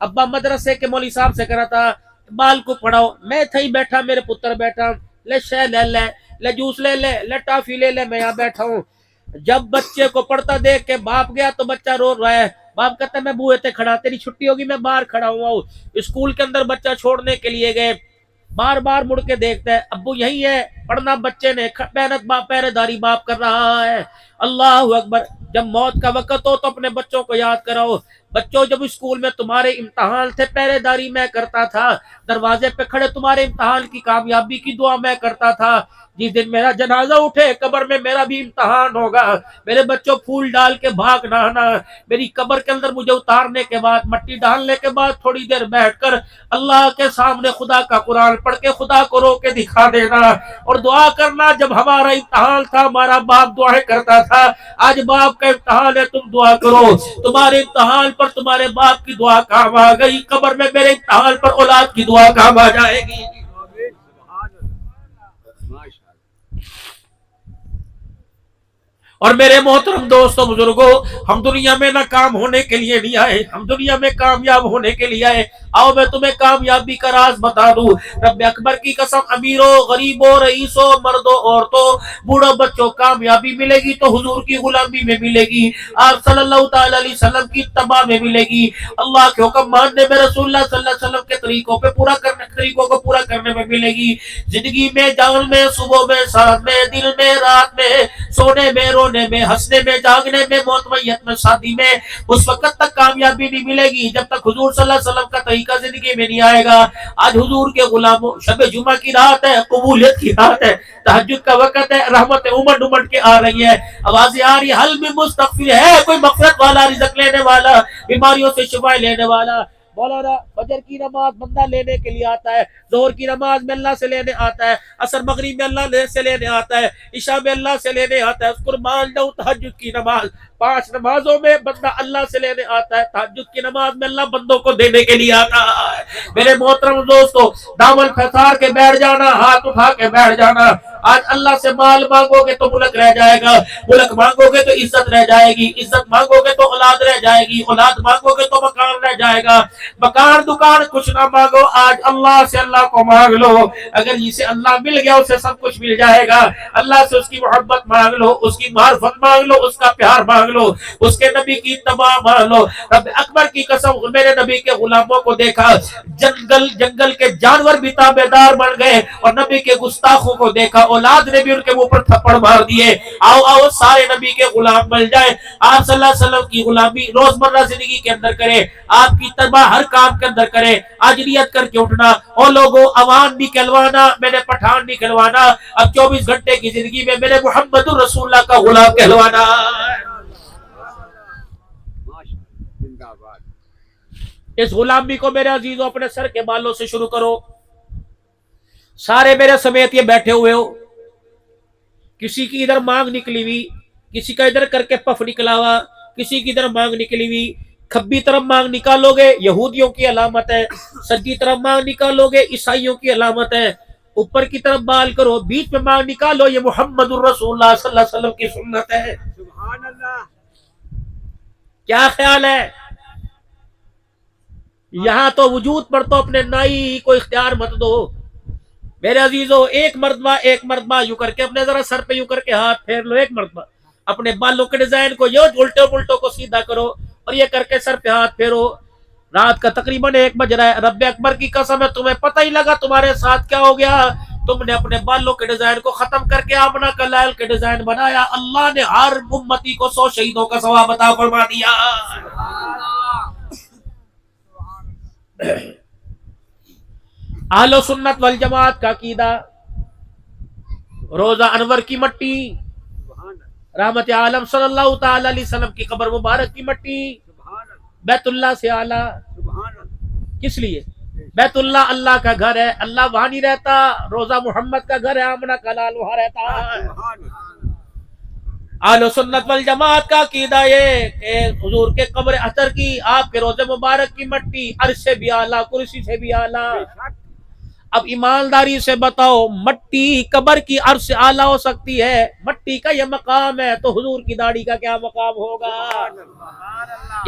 ابا مدرسے کے مولوی صاحب سے کہہ رہا تھا بال کو پڑھاؤ، میں تھا ہی بیٹھا، میرے پتر بیٹھا، لے شے لے جوس لے ٹافی لے میں یہاں بیٹھا ہوں۔ جب بچے کو پڑھتا دیکھ کے باپ گیا تو بچہ رو رہا ہے، باپ کہتا ہے میں بوئے تے کھڑا، تیری چھٹی ہوگی میں باہر کھڑا ہوا ہوں۔ اسکول کے اندر بچہ چھوڑنے کے لیے گئے، بار بار مڑ کے دیکھتا ہے ابو یہی ہے، پڑھنا بچے نے، محنت باپ پہرے داری باپ کر رہا ہے۔ اللہ اکبر، جب موت کا وقت ہو تو اپنے بچوں کو یاد کراؤ۔ بچوں جب اسکول میں تمہارے امتحان تھے پہرے داری میں کرتا تھا، دروازے پہ کھڑے تمہارے امتحان کی کامیابی کی دعا میں کرتا تھا، جس دن میرا جنازہ اٹھے قبر میں میرا بھی امتحان ہوگا، میرے بچوں پھول ڈال کے بھاگ نہ آنا، میری قبر کے اندر مجھے اتارنے کے بعد مٹی ڈالنے کے بعد تھوڑی دیر بیٹھ کر اللہ کے سامنے خدا کا قرآن پڑھ کے خدا کو رو کے دکھا دینا اور دعا کرنا۔ جب ہمارا امتحان تھا ہمارا باپ دعائیں کرتا تھا، آج باپ کا امتحان ہے تم دعا کرو، تمہارے امتحان پر تمہارے باپ کی دعا کام آ گئی، قبر میں میرے امتحان پر اولاد کی دعا کام آ جائے گی۔ اور میرے محترم دوستوں بزرگوں، ہم دنیا میں ناکام ہونے کے لیے نہیں آئے، ہم دنیا میں کامیاب ہونے کے لیے آئے۔ آؤ میں تمہیں کامیابی کا راز بتا دوں، رب اکبر کی قسم، امیروں غریبوں رئیسوں مردوں عورتوں بوڑھوں بچوں، کامیابی ملے گی تو حضور کی غلامی میں ملے گی، آپ صلی اللہ تعالی علیہ وسلم کی اتباع میں ملے گی، اللہ کے حکم ماننے میں، رسول اللہ صلی اللہ علیہ وسلم کے طریقوں کو پورا کرنے میں ملے گی۔ زندگی میں جان میں، صبح میں، شام میں، دن میں، رات میں، سونے میں، رونے سونے میں، ہنسنے میں، جاگنے میں، موت میت میں، شادی میں، اس وقت تک کامیابی نہیں ملے گی جب تک حضور صلی اللہ علیہ وسلم کا طریقہ زندگی میں نہیں آئے گا۔ آج حضور کے غلاموں، شب جمعہ کی رات ہے، قبولیت کی رات ہے، تہجد کا وقت ہے، رحمتیں امڑ امڑ کے آ رہی ہے، آوازیں آ رہی ہے، حل میں مستغفر ہے کوئی مغفرت والا، رزق لینے والا، بیماریوں سے شفا لینے والا۔ مولانا فجر کی نماز بندہ لینے کے لیے آتا ہے، ظہر کی نماز میں اللہ سے لینے آتا ہے، عصر مغرب میں اللہ سے لینے آتا ہے، عشاء میں اللہ سے لینے آتا ہے، قربان جاؤں تہجد کی نماز، 5 نمازوں میں بندہ اللہ سے لینے آتا ہے، تہجد کی نماز میں اللہ بندوں کو دینے کے لیے آتا ہے۔ میرے محترم دوستو، دامن پھیسار کے بیٹھ جانا، ہاتھ اٹھا کے بیٹھ جانا۔ آج اللہ سے مال مانگو گے تو ملک رہ جائے گا، ملک مانگو گے تو عزت رہ جائے گی، عزت مانگو گے تو اولاد رہ جائے گی، اولاد مانگو گے تو مکان رہ جائے گا، مکان دکان کچھ نہ مانگو، آج اللہ سے اللہ کو مانگ لو۔ اگر جسے اللہ مل گیا اسے سب کچھ مل جائے گا۔ اللہ سے اس کی محبت مانگ لو، اس کی معرفت مانگ لو، اس کا پیار مانگ لو، اس کے نبی کی اتباع مانگ لو۔ رب اکبر کی قسم، میرے نبی کے غلاموں کو دیکھا، جنگل کے جانور بھی تابعدار بن گئے، اور نبی کے گستاخوں کو دیکھا، اولاد نے بھی ان کے منہ پر تھپڑ مار دیے۔ آؤ سارے نبی کے غلام بن جائیں، آپ صلی اللہ علیہ وسلم کی غلامی روزمرہ زندگی کے اندر کریں، آپ کی اتباع ہر کام کے اندر کریں، آجریت کر کے اٹھنا۔ اور لوگوں عوام نکلوانا، میں نے پٹھان نکلوانا، اب 24 گھنٹے کی زندگی میں میرے محمد الرسول اللہ کا غلام کہلوانا۔ زندہ باد۔ اس غلامی کو میرے عزیزوں اپنے سر کے بالوں سے شروع کرو۔ سارے میرے سمیت یہ بیٹھے ہوئے ہو، کسی کی ادھر مانگ نکلی ہوئی، کسی کا ادھر کر کے پف نکلا ہوا، کسی کی ادھر مانگ نکلی ہوئی، کھبی طرف مانگ نکالو گے یہودیوں کی علامت ہے، سجی طرف مانگ نکالو گے عیسائیوں کی علامت ہے، اوپر کی طرف بال کرو، بیچ میں مانگ نکالو، یہ محمد الرسول اللہ صلی اللہ علیہ وسلم کی سنت ہے۔ سبحان اللہ۔ کیا خیال ہے؟ یہاں تو وجود پر تو اپنے نائی کو اختیار مت دو میرے عزیزو۔ ایک مرتبہ یوں کر کے اپنے ذرا سر پہ یوں کر کے ہاتھ پھیر لو، ایک مرتبہ اپنے بالوں کے ڈیزائن کو یہ الٹے پلٹوں کو سیدھا کرو، اور یہ کر کے سر پہ ہاتھ پھیرو۔ رات کا تقریباً 1 بج رہا ہے، رب اکبر کی قسم ہے تمہیں پتہ ہی لگا تمہارے ساتھ کیا ہو گیا۔ تم نے اپنے بالوں کے ڈیزائن کو ختم کر کے آمنہ کا لائل کے ڈیزائن بنایا، اللہ نے ہر امتی کو 100 شہیدوں کا ثواب عطا فرما دیا۔ اہل سنت والجماعت کا عقیدہ، روزہ انور کی مٹی، رحمت عالم صلی اللہ تعالی علیہ وسلم کی قبر مبارک کی مٹی، بیت اللہ سے اعلیٰ۔ کس لیے؟ بیت اللہ اللہ کا گھر ہے، اللہ وہاں نہیں رہتا، روزہ محمد کا گھر ہے، آمنہ کا لال وہاں رہتا ہے۔ اہل سنت والجماعت کا عقیدہ یہ کہ حضور کے قبر اثر کی، آپ کے روزے مبارک کی مٹی عرش سے بھی اعلیٰ، کرسی سے بھی اعلیٰ۔ اب ایمانداری سے بتاؤ، مٹی قبر کی عرش سے اعلیٰ ہو سکتی ہے، مٹی کا یہ مقام ہے، تو حضور کی داڑھی کا کیا مقام ہوگا؟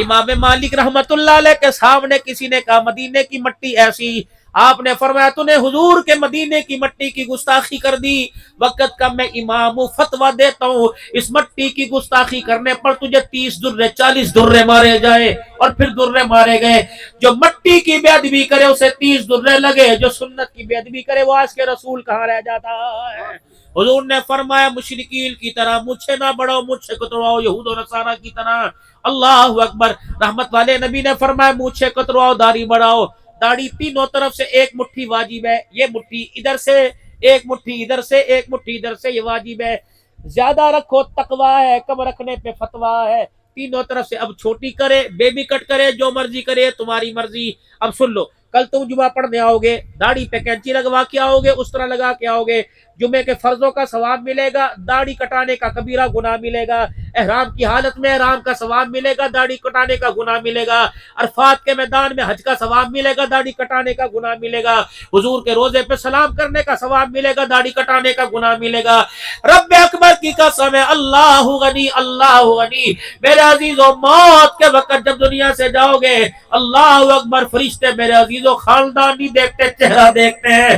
امام مالک رحمت اللہ علیہ کے سامنے کسی نے کہا مدینے کی مٹی ایسی، آپ نے فرمایا تو نے حضور کے مدینے کی مٹی کی گستاخی کر دی، وقت کا میں امام ہوں، فتویٰ دیتا ہوں اس مٹی کی گستاخی کرنے پر تجھے 30 درے 40 درے مارے جائے، اور پھر درے مارے گئے۔ جو مٹی کی بے ادبی کرے اسے 30 درے لگے، جو سنت کی بے ادبی کرے وہ آج کے رسول کہاں رہ جاتا ہے۔ حضور نے فرمایا مشرکین کی طرح مجھے نہ بڑھاؤ، مجھے کترواؤ یہود و نصارہ کی طرح۔ اللہ اکبر۔ رحمت والے نبی نے فرمایا مجھے کترواؤ، داڑھی بڑھاؤ۔ داڑھی تینوں طرف سے 1 مٹھی واجب ہے، یہ مٹھی ادھر سے، 1 مٹھی ادھر سے، 1 مٹھی ادھر سے، یہ واجب ہے۔ زیادہ رکھو تقویٰ ہے، کم رکھنے پہ فتویٰ ہے۔ تینوں طرف سے، اب چھوٹی کرے، بیبی کٹ کرے، جو مرضی کرے، تمہاری مرضی۔ اب سن لو، کل تم جمعہ پڑھنے آؤ گے، داڑھی پہ کینچی لگوا کے آؤ گے، اس طرح لگا کے آؤ گے، جمعے کے فرضوں کا ثواب ملے گا، داڑھی کٹانے کا کبیرہ گناہ ملے گا، احرام کی حالت میں احرام کا ثواب ملے گا، داڑھی کٹانے کا گناہ ملے گا، عرفات کے میدان میں حج کا ثواب ملے گا، داڑھی کٹانے کا گناہ ملے گا، حضور کے روزے پہ سلام کرنے کا ثواب ملے گا، داڑھی کٹانے کا گناہ ملے گا۔ رب اکبر کی قسم ہے، اللہ غنی، اللہ غنی۔ میرے عزیزو، موت کے وقت جب دنیا سے جاؤ گے، اللہ اکبر، فرشتے میرے عزیزو خاندان نہیں دیکھتے، چہرہ دیکھتے ہیں۔